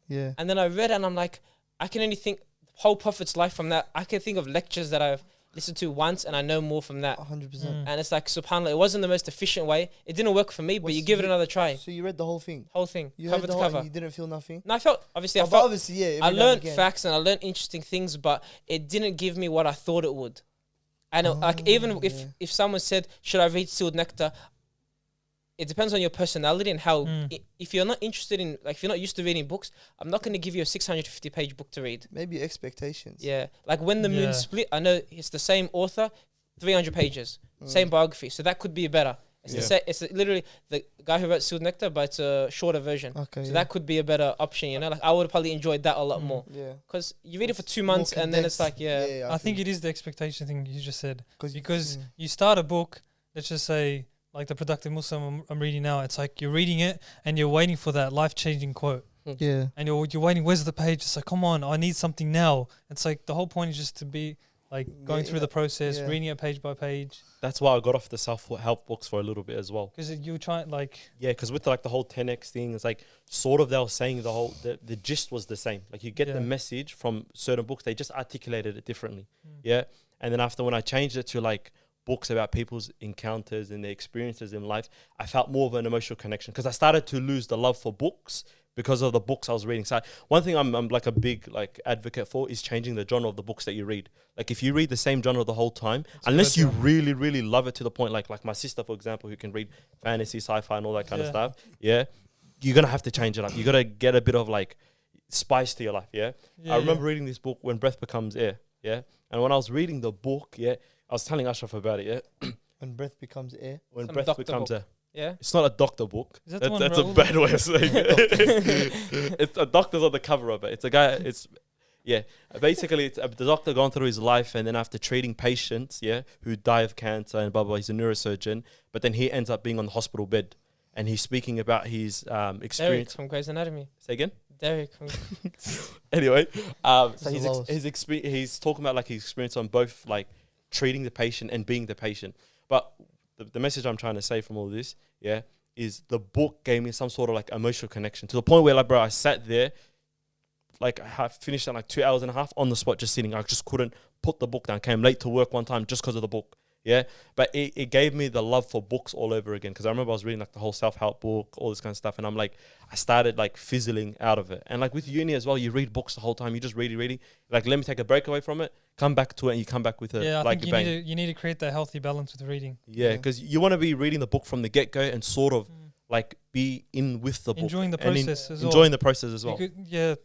Yeah. and then I read it and I'm like, I can only think the whole Prophet's life from that. I can think of lectures that I've listened to once and I know more from that. 100%. And it's like, subhanAllah, it wasn't the most efficient way. It didn't work for me, but you give it another try. So you read the whole thing? Whole thing, You cover read to the whole cover. and you didn't feel nothing? No, I felt, obviously, But obviously, yeah. every I now and learned again. facts and I learned interesting things, but it didn't give me what I thought it would. And like even if someone said, should I read Sealed Nectar? it depends on your personality and how. Mm. If you're not interested in, like, if you're not used to reading books, I'm not going to give you a 650-page book to read. Maybe expectations. Yeah, like When the Moon Yeah. Split. I know it's the same author, 300 pages, same biography. So that could be better. It's it's literally the guy who wrote Sealed Nectar, but it's a shorter version. Okay. So that could be a better option, you know. Like I would have probably enjoyed that a lot more Yeah. because you read it for 2 months and then it's like, Yeah. I think it is the expectation thing you just said. 'Cause- Because mm. you start a book, let's just say, like The Productive Muslim I'm reading now, it's like you're reading it and you're waiting for that life-changing quote. Yeah. And you're waiting, where's the page? It's like, come on, I need something now. It's like the whole point is just to be like going through the process, yeah. reading it page by page. That's why I got off the self-help books for a little bit as well. Because you try like, Yeah, because with like the whole 10x thing, it's like sort of they were saying the gist was the same. Like you get the Yeah. message from certain books, they just articulated it differently. Mm. Yeah, and then after when I changed it to like books about people's encounters and their experiences in life, I felt more of an emotional connection because I started to lose the love for books because of the books I was reading. So one thing I'm like a big like advocate for is changing the genre of the books that you read. Like if you read the same genre the whole time, unless you really, really love it to the point like my sister, for example, who can read fantasy, sci-fi and all that kind of stuff, yeah, you're going to have to change it up. You got to get a bit of like spice to your life, yeah? I remember reading this book, When Breath Becomes Air, yeah? And when I was reading the book, yeah, I was telling Ashraf about it, yeah? When breath becomes air. When Some Breath doctor Becomes book. Air. Yeah. It's not a doctor book. Is that the one That's a Raoul- bad way of saying it. It's a doctor's on the cover of it. It's a guy, it's, yeah. Basically, it's the doctor gone through his life and then after treating patients, yeah, who die of cancer and blah, blah, he's a neurosurgeon, but then he ends up being on the hospital bed and he's speaking about his Derek experience. from Grey's Anatomy. Say again? Derek from Anyway, so It's he's talking about like his experience on both like treating the patient and being the patient. But the message I'm trying to say from all this, yeah, is the book gave me some sort of like emotional connection to the point where like, bro, I sat there, like I finished in like 2 hours and a half on the spot, just sitting. I just couldn't put the book down. Came late to work one time just because of the book. Yeah, but it gave me the love for books all over again because I remember I was reading like the whole self-help book, all this kind of stuff, and I'm like, I started like fizzling out of it. And like with uni as well, you read books the whole time, you just reading. Like, let me take a break away from it, come back to it, and you come back with a I like think you need to create that healthy balance with reading. Yeah, because you want to be reading the book from the get-go and sort of like be in with the book, Enjoying the process as well. enjoying the process as well.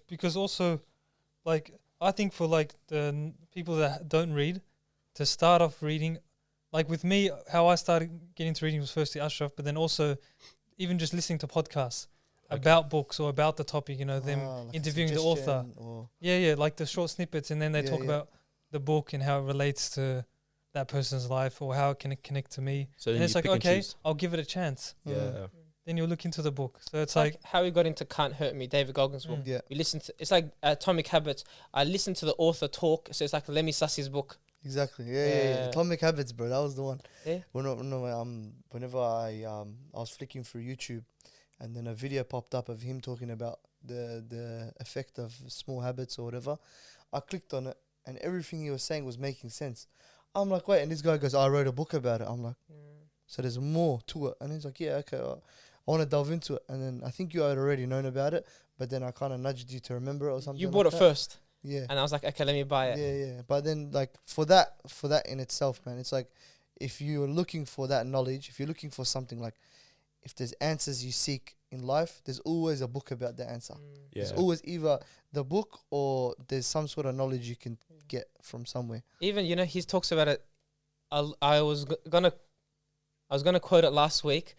Because also, like I think for like the people that don't read, to start off reading, like with me, how I started getting into reading was firstly Ashraf, but then also even just listening to podcasts about books or about the topic, you know, them like interviewing the author. Like the short snippets, and then they talk about the book and how it relates to that person's life or how it can connect to me. So and then it's you like, pick and okay, choose. I'll give it a chance. Yeah. Then you'll look into the book. So it's like like how we got into Can't Hurt Me, David Goggins' book. Yeah. We listened to, it's like Atomic Habits. I listened to the author talk, so it's like Lemmy Suss's book. Exactly. Yeah. Atomic Habits, bro. That was the one. Yeah. Whenever I was flicking through YouTube, and then a video popped up of him talking about the effect of small habits or whatever, I clicked on it, and everything he was saying was making sense. I'm like, wait, and this guy goes, I wrote a book about it. I'm like, so there's more to it. And he's like, yeah, okay, I want to delve into it. And then I think you had already known about it, but then I kind of nudged you to remember it or something. You bought like it that. first. Yeah. And I was like, okay, let me buy it. Yeah. But then, like, for that in itself, man, it's like, if you're looking for that knowledge, if you're looking for something like, if there's answers you seek in life, there's always a book about the answer. Yeah. There's always either the book or there's some sort of knowledge you can get from somewhere. Even, you know, he talks about it. I was gonna quote it last week,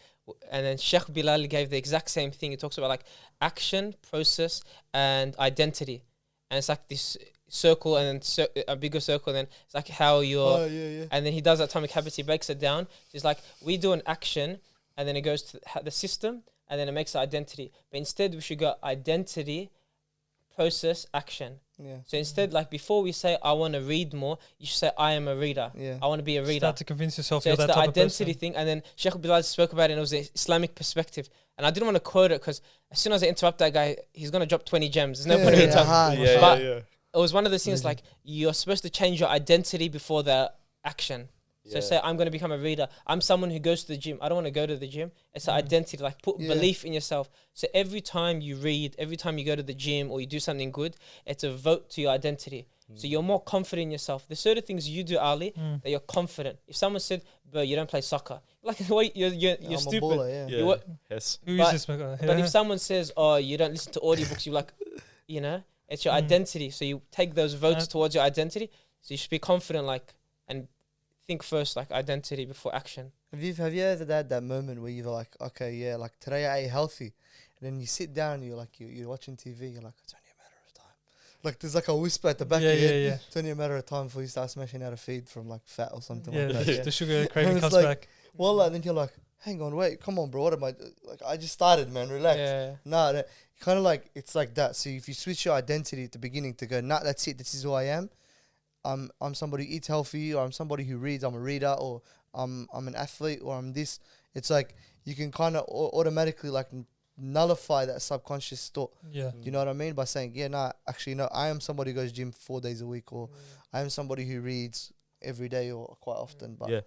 and then Sheikh Bilal gave the exact same thing. He talks about like action, process, and identity, and it's like this circle and then a bigger circle. And then it's like how you're. And then he does Atomic Habits. He breaks it down. It's like we do an action, and then it goes to the system, and then it makes the identity. But instead, we should go identity, process, action. Yeah. So instead, like before we say I want to read more, you should say I am a reader. Yeah. I want to be a reader. start to convince yourself So you're it's that the type of identity person. thing, and then Sheikh Bilal spoke about it, and it was the Islamic perspective. And I didn't want to quote it because as soon as I interrupt that guy, he's gonna drop 20 gems. There's no point in interrupting. But it was one of those things like you're supposed to change your identity before the action. So say I'm going to become a reader. I'm someone who goes to the gym. I don't want to go to the gym. It's an identity, like put belief in yourself. So every time you read, every time you go to the gym or you do something good, it's a vote to your identity. So you're more confident in yourself. There's certain things you do, Ali, that you're confident. If someone said, bro, you don't play soccer, like wait, you're I'm a stupid. baller, yeah. Yeah. You what- Yes. Who is But- this guy? But if someone says, "Oh, you don't listen to audiobooks," you're like, it's your identity. So you take those votes towards your identity. So you should be confident, like, and think first, like identity before action. Have you ever had that moment where you're like, okay, yeah, like today I ate healthy, and then you sit down and you're like, you're watching TV, you're like, it's only a matter of time. Like there's like a whisper at the back of your head. yeah. It's only a matter of time before you start smashing out a feed from like fat or something Yeah, like that. the sugar craving It's comes like- back. Well, and then you're like, hang on, wait, come on, bro, what am I? Like I just started, man, relax. Yeah. Nah, kind of like it's like that. So if you switch your identity at the beginning to go, nah, that's it, this is who I am. I'm somebody who eats healthy, or I'm somebody who reads. I'm a reader, or I'm an athlete, or I'm this. It's like you can kind of automatically like nullify that subconscious thought. Yeah. You know what I mean? By saying, yeah, nah, actually, no, I am somebody who goes gym 4 days a week, or I am somebody who reads every day or quite often. But Yeah.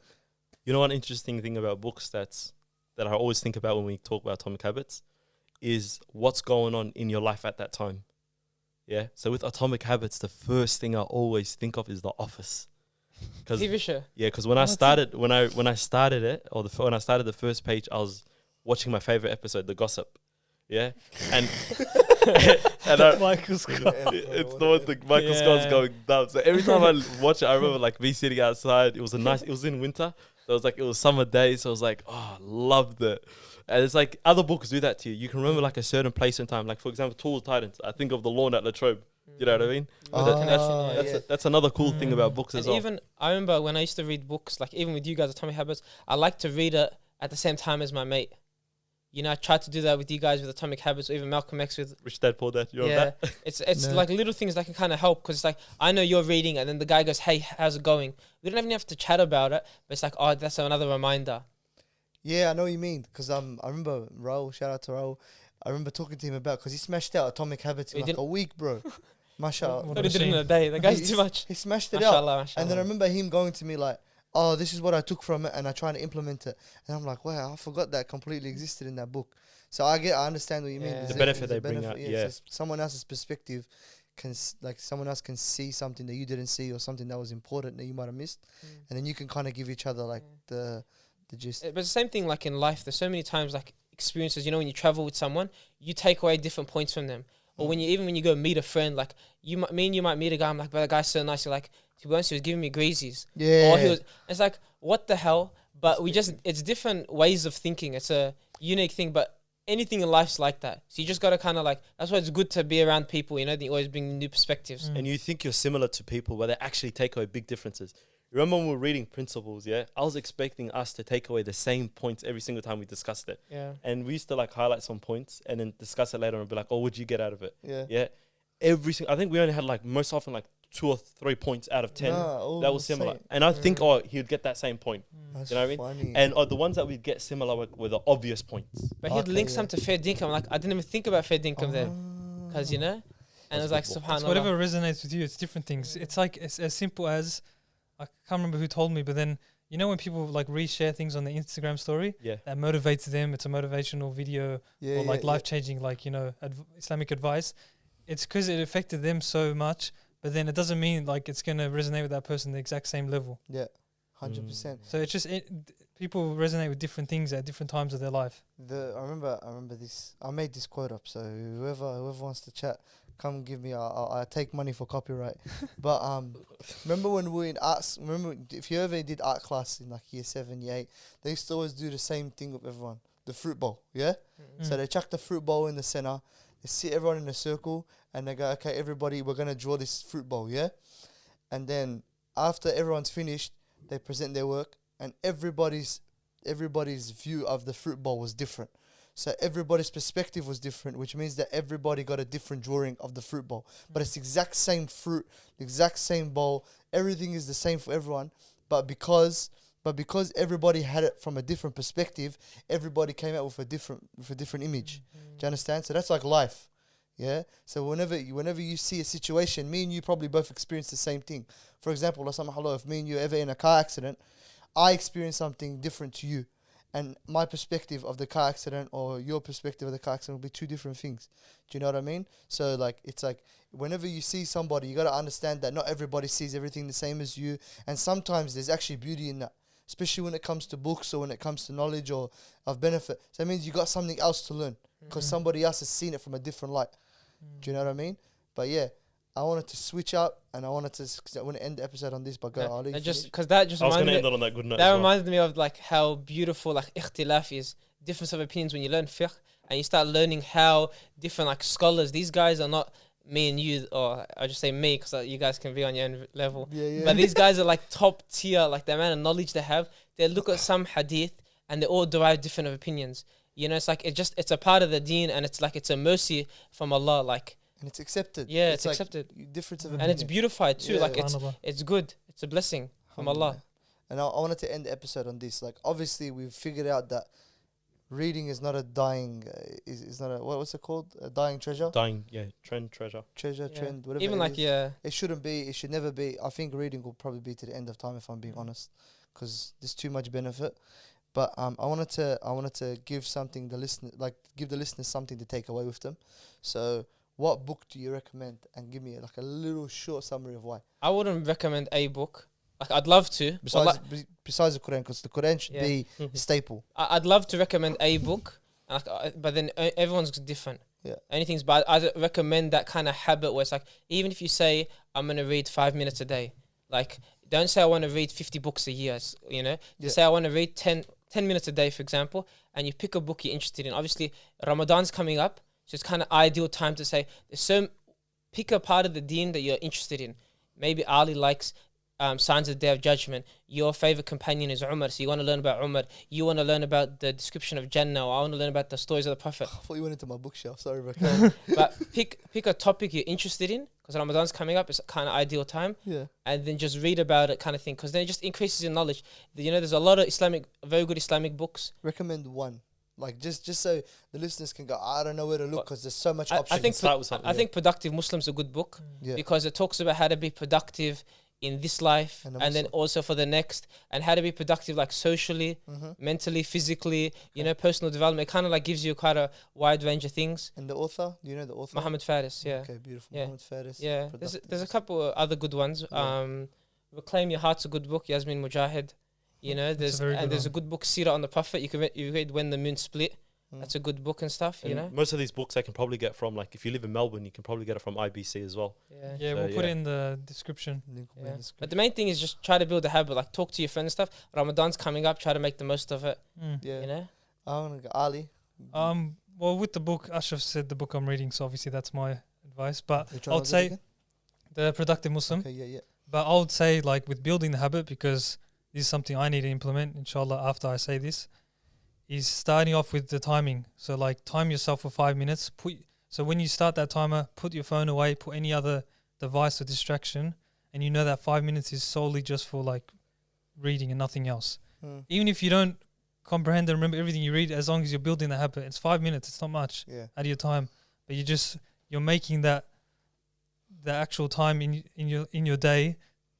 You know, one interesting thing about books that I always think about when we talk about Atomic Habits is what's going on in your life at that time. Yeah. So with Atomic Habits, the first thing I always think of is The Office. Because TV show. yeah, because when I started when I started it, or when I started the first page, I was watching my favorite episode, The Gossip. Yeah, and Michael Scott. it's the one thing Michael Scott's going down. So every time I watch it, I remember like me sitting outside. It was in winter. So it was summer days. So I was like, oh, I loved it. And it's like other books do that to you. You can remember like a certain place and time. Like for example, Tools of Titans. I think of the lawn at Latrobe. You know what I mean? That's another cool thing about books as And well. even I remember when I used to read books, like even with you guys, Atomic Habits, I like to read it at the same time as my mate. You know, I tried to do that with you guys with Atomic Habits, or even Malcolm X with. Rich Dad Poor Dad. You know Yeah, that? it's like little things that can kind of help, because it's like I know you're reading, and then the guy goes, "Hey, how's it going?" We don't even have to chat about it, but it's like, oh, that's another reminder. yeah, I know what you mean. Because I remember Raul, shout out to Raul. I remember talking to him about, because he smashed out Atomic Habits in He like did- a week, bro. Mashallah. What But he a did it in shame. a day. The guy's He- too much. He smashed it out. Mashallah, mashallah. And then I remember him going to me like, oh, this is what I took from it, and I try to implement it. And I'm like, wow, I forgot that completely existed in that book. So I understand what you mean. Yeah. There's The a- benefit there's a they bring out, yeah. so someone else's perspective someone else can see something that you didn't see, or something that was important that you might have missed. And then you can kind of give each other like the gist. But it's the same thing like in life. There's so many times like experiences, you know, when you travel with someone, you take away different points from them. Or when you go meet a friend, like you might meet a guy, I'm like, but the guy's so nice. You're like, to be honest, he was giving me greasies. Yeah. Or it's like, what the hell? But it's different ways of thinking. It's a unique thing, but anything in life's like that. So you just got to kind of like, that's why it's good to be around people, you know, they always bring new perspectives. And you think you're similar to people, but they actually take away big differences. Remember when we were reading Principles, yeah? I was expecting us to take away the same points every single time we discussed it. Yeah. And we used to like highlight some points and then discuss it later and be like, oh, what'd you get out of it? Yeah. Yeah. I think we only had like most often like 2 or 3 points out of 10 all that was the similar. same. And I think, oh, he would get that same point. That's You know what I funny. And the ones that we'd get similar were the obvious points. But he'd Okay, link yeah. some to fair dinkum. I'm like, I didn't even think about fair dinkum there. Because, you know? And it was like, That's subhanAllah. It's whatever resonates with you. It's different things. It's like it's as simple as, I can't remember who told me, but then you know when people like reshare things on the Instagram story, Yeah. that motivates them. It's a motivational video or like life changing, like Islamic advice. It's because it affected them so much, but then it doesn't mean like it's gonna resonate with that person the exact same level. Yeah, 100%. So it's just people resonate with different things at different times of their life. I remember this. I made this quote up. So whoever wants to chat, come give me. I take money for copyright. But remember when we were in arts? Remember if you ever did art class in like year 7, year 8, they used to always do the same thing with everyone. The fruit bowl, yeah. So they chuck the fruit bowl in the center. They sit everyone in a circle, and they go, "Okay, everybody, we're gonna draw this fruit bowl, yeah." And then after everyone's finished, they present their work, and everybody's view of the fruit bowl was different. So everybody's perspective was different, which means that everybody got a different drawing of the fruit bowl. But it's the exact same fruit, the exact same bowl. Everything is the same for everyone. But because everybody had it from a different perspective, everybody came out with a different image. Do you understand? So that's like life. Yeah. So whenever you see a situation, me and you probably both experience the same thing. For example, if me and you ever in a car accident, I experience something different to you. And my perspective of the car accident or your perspective of the car accident will be two different things. Do you know what I mean? So like, it's like whenever you see somebody, you got to understand that not everybody sees everything the same as you. And sometimes there's actually beauty in that. especially when it comes to books or when it comes to knowledge or of benefit. So that means you got something else to learn because somebody else has seen it from a different light. Do you know what I mean? But yeah, I wanted to switch up and I wanted to end the episode on this. But go, Ali, because that just I was going to reminded end it on that good note. that reminded me of like how beautiful like ikhtilaf is, difference of opinions when you learn fiqh and you start learning how different like scholars. These guys are not me and you, or I just say me because you guys can be on your own level. Yeah. But these guys are like top tier, like the amount of knowledge they have. They look at some hadith and they all derive different opinions. You know, it's like it's a part of the deen, and it's like it's a mercy from Allah, like. And it's accepted. Yeah, it's like accepted. Difference of And opinion. it's beautified too. Yeah. Like it's good. It's a blessing from Allah. And I wanted to end the episode on this. Like, obviously, we've figured out that reading is not a dying. Is not a what's it called? A dying treasure. Trend, treasure. Trend, whatever. Even it like is. It shouldn't be. It should never be. I think reading will probably be to the end of time, if I'm being honest, because there's too much benefit. But I wanted to give something give the listeners something to take away with them. So, what book do you recommend? And give me like a little short summary of why. I wouldn't recommend a book. Like I'd love to. Besides the Quran, because the Quran should be staple. I'd love to recommend a book, but then everyone's different. Yeah. Anything's bad. I recommend that kind of habit where it's like, even if you say I'm gonna read 5 minutes a day, like don't say I want to read 50 books a year. You know, just say I want to read 10 minutes a day, for example, and you pick a book you're interested in. Obviously, Ramadan's coming up, so it's kind of ideal time to say, pick a part of the deen that you're interested in. Maybe Ali likes Signs of the Day of Judgment. Your favorite companion is Umar, so you want to learn about Umar. You want to learn about the description of Jannah, or I want to learn about the stories of the Prophet. I thought you went into my bookshelf. Sorry, bro. But pick a topic you're interested in, because Ramadan's coming up. It's a kind of ideal time. Yeah. And then just read about it, kind of thing, because then it just increases your knowledge. You know, there's a lot of very good Islamic books. Recommend one. Like just so the listeners can go, I don't know where to look because there's so much options. I think Productive Muslim's a good book because it talks about how to be productive in this life and then also for the next, and how to be productive like socially, mentally, physically, you know, personal development. It kind of like gives you quite a wide range of things. And the author? Do you know the author? Muhammad Faris, yeah. Okay, beautiful. Yeah. Muhammad Faris. Yeah, there's a couple of other good ones. Reclaim Your Heart's a good book, Yasmin Mujahid. You know, there's a good book, Sirah on the Prophet. You read When the Moon Split. That's a good book and stuff, and you know. Most of these books I can probably get from, like, if you live in Melbourne, you can probably get it from IBC as well. Yeah, we'll put it in the description. But the main thing is just try to build a habit, like talk to your friends and stuff. Ramadan's coming up, try to make the most of it. Yeah. You know? I want to go Ali. Well, with the book, Ashraf said the book I'm reading, so obviously that's my advice. But I would say The Productive Muslim. Okay, yeah. But I would say, like, with building the habit, because this is something I need to implement, inshallah, after I say this, is starting off with the timing. So, like, time yourself for 5 minutes. So when you start that timer, put your phone away, put any other device or distraction, and you know that 5 minutes is solely just for, like, reading and nothing else. Even if you don't comprehend and remember everything you read, as long as you're building the habit, it's 5 minutes. It's not much out of your time, but you're making the actual time in your day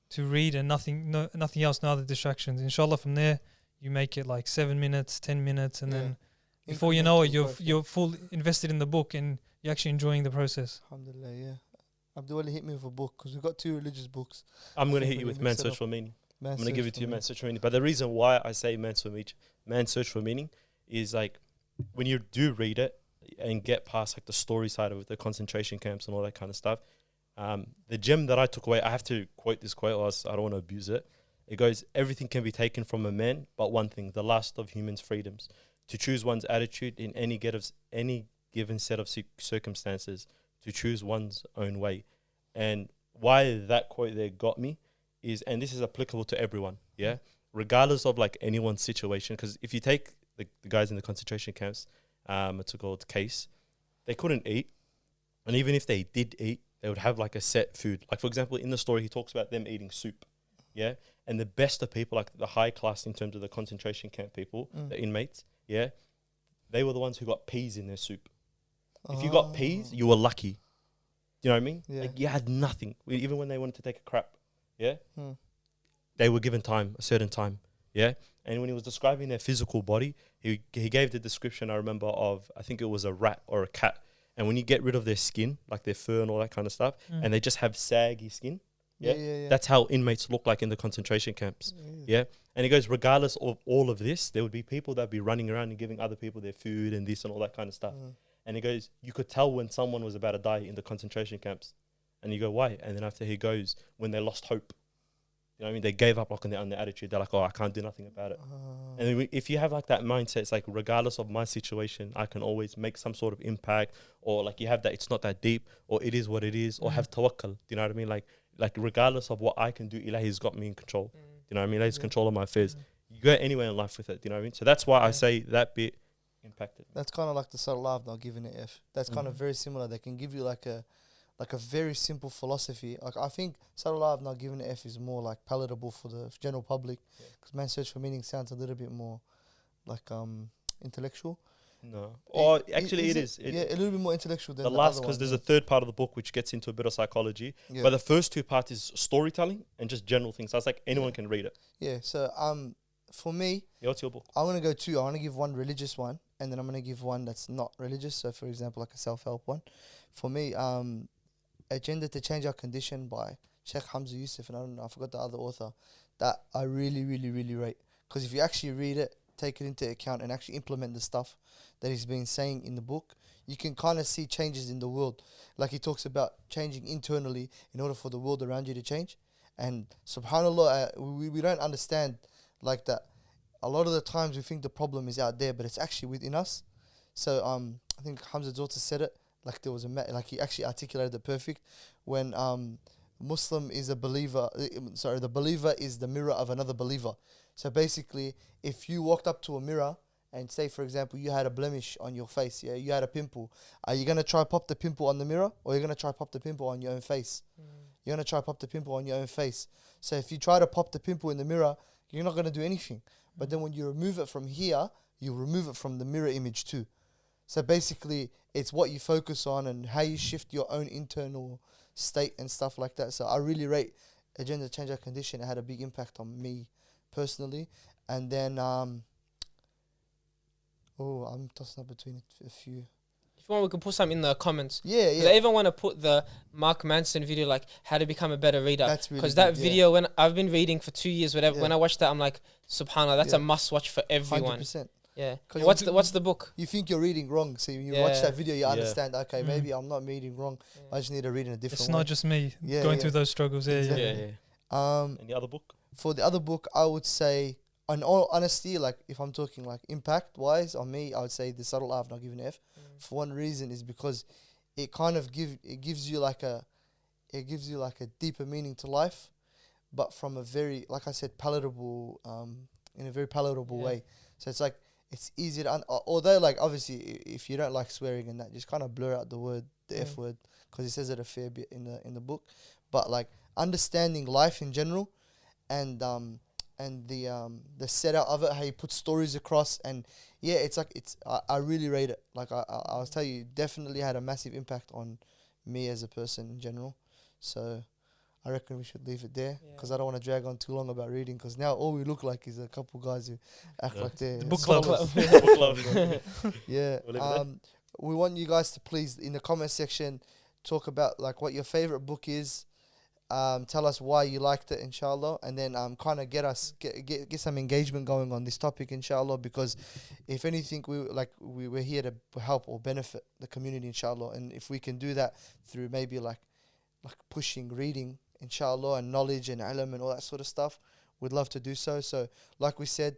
to read and nothing else, no other distractions. Inshallah, from there you make it like 7 minutes, 10 minutes, and then before you know it, you're full invested in the book and you're actually enjoying the process. Alhamdulillah, yeah. Abdul hit me with a book because we've got 2 religious books. I'm going to hit you with Man's Search for Meaning. I'm going to give it to you, Man's Search for Meaning. But the reason why I say Man's Search for Meaning is, like, when you do read it and get past, like, the story side of it, the concentration camps and all that kind of stuff, the gem that I took away, I have to quote this quote, or else I don't want to abuse it. It goes, everything can be taken from a man, but one thing, the last of humans' freedoms, to choose one's attitude in any given set of circumstances, to choose one's own way. And why that quote there got me is, and this is applicable to everyone, regardless of, like, anyone's situation, because if you take the guys in the concentration camps, it's called case, they couldn't eat, and even if they did eat, they would have, like, a set food. Like, for example, in the story, he talks about them eating soup, and the best of people, like the high class in terms of the concentration camp people, the inmates, they were the ones who got peas in their soup. If you got peas, you were lucky. You know what I mean? Yeah. Like, you had nothing. Even when they wanted to take a crap, they were given time, a certain time, And when he was describing their physical body, he gave the description, I remember, of, I think it was a rat or a cat. And when you get rid of their skin, like their fur and all that kind of stuff, and they just have saggy skin, that's how inmates look like in the concentration camps, And he goes, regardless of all of this, there would be people that be running around and giving other people their food and this and all that kind of stuff. And he goes, you could tell when someone was about to die in the concentration camps. And you go, why? And then after he goes, when they lost hope. You know what I mean? They gave up like on their attitude. They're like, oh, I can't do nothing about it. And if you have like that mindset, it's like, regardless of my situation, I can always make some sort of impact. Or like you have that, it's not that deep, or it is what it is, or have tawakkul. Do you know what I mean? Like regardless of what I can do, Ilahi's got me in control. Do you know what I mean? Ilahi's control of my affairs. You go anywhere in life with it. Do you know what I mean? So that's why I say that bit impacted me. That's kind of like the subtle art of not giving an F. That's kind of very similar. They can give you like a very simple philosophy. Like I think subtle art of not giving an F is more like palatable for the general public, because man's search for meaning sounds a little bit more like intellectual. No. Or actually it is. Yeah, a little bit more intellectual than the last, because there's a third part of the book which gets into a bit of psychology. Yeah. But the first two parts is storytelling and just general things. So it's like anyone can read it. Yeah, so for me, Yeah, what's your book? I want to go two. I want to give one religious one, and then I'm going to give one that's not religious. So for example, like a self-help one. For me, Agenda to Change Our Condition by Sheikh Hamza Yusuf, and I forgot the other author, that I really, really, really rate. Because if you actually read it, take it into account and actually implement the stuff that he's been saying in the book, you can kind of see changes in the world. Like he talks about changing internally in order for the world around you to change. And subhanAllah, we don't understand like that. A lot of the times we think the problem is out there, but it's actually within us. So I think Hamza's daughter said it, like there was like he actually articulated it perfect. When Muslim is a believer, the believer is the mirror of another believer. So basically, if you walked up to a mirror and say, for example, you had a blemish on your face, yeah, you had a pimple, are you going to try pop the pimple on the mirror, or you're going to try pop the pimple on your own face? You're going to try pop the pimple on your own face. So if you try to pop the pimple in the mirror, you're not going to do anything. But then when you remove it from here, you remove it from the mirror image too. So basically, it's what you focus on and how you shift your own internal state and stuff like that. So I really rate Agenda to Change Our Condition. It had a big impact on me personally. And then, I'm tossing up between a few. If you want, we can put some in the comments. Yeah. I even want to put the Mark Manson video, like how to become a better reader. That's really because that good, video, when I've been reading for 2 years, whatever. Yeah. When I watched that, I'm like, subhanallah, that's a must watch for everyone. 100%. Yeah. 'Cause What's the book? You think you're reading wrong, so you watch that video, you Yeah. understand, okay, maybe I'm not reading wrong. I just need to read in a different It's way. not just me going through those struggles. Yeah, Exactly. yeah. Yeah. Any other book? For the other book, I would say, in all honesty, like if I'm talking like impact wise on me, I would say The Subtle Art of Not Giving an F. For one reason is because it kind of gives you like a deeper meaning to life, but from a very, like I said, palatable, in a very palatable way. So it's like, it's easy to, although like obviously if you don't like swearing and that, just kind of blur out the F word, because he says it a fair bit in the book. But like understanding life in general, and the setup of it, how you put stories across, and I really rate it. Like I'll tell you, definitely had a massive impact on me as a person in general. So I reckon we should leave it there, because I don't want to drag on too long about reading, because now all we look like is a couple guys who act like they're book club. Book club. Yeah. We want you guys to please, in the comment section, talk about like what your favorite book is. Tell us why you liked it, inshallah, and then kind of get some engagement going on this topic, inshallah, because if anything, we're here to help or benefit the community, inshallah, and if we can do that through maybe like pushing reading, inshallah, and knowledge and ilm and all that sort of stuff, we'd love to do so. So like we said,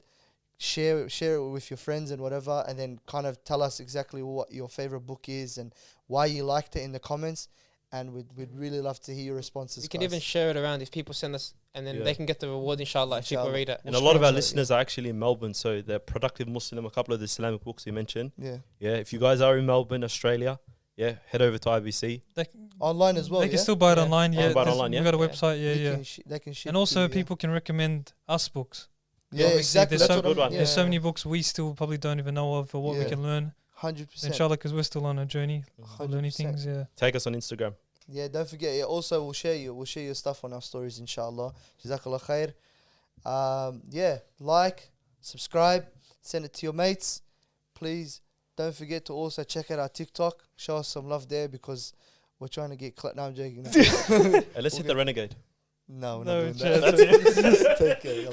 share it with your friends and whatever, and then kind of tell us exactly what your favorite book is and why you liked it in the comments. And we'd really love to hear your responses. We can even share it around if people send us, and then they can get the reward, inshallah, if people read it. And a lot of our listeners are actually in Melbourne, so they're Productive Muslim, a couple of the Islamic books you mentioned. Yeah. If you guys are in Melbourne, Australia, head over to IBC. Online as well. They can still buy it online. Buy it online, We've got a website. They can ship. And also, people can recommend us books. Yeah, exactly. There's That's a good one. There's so many books we still probably don't even know of, or what we can learn. 100%. Inshallah, because we're still on a journey, learning things. Take us on Instagram. Yeah, don't forget. Yeah, also we'll share your stuff on our stories, inshallah. Jazakallah khair. Like, subscribe, send it to your mates. Please don't forget to also check out our TikTok. Show us some love there, because we're trying to get. No, I'm joking. Let's hit the renegade. No, we're not doing that. Take care.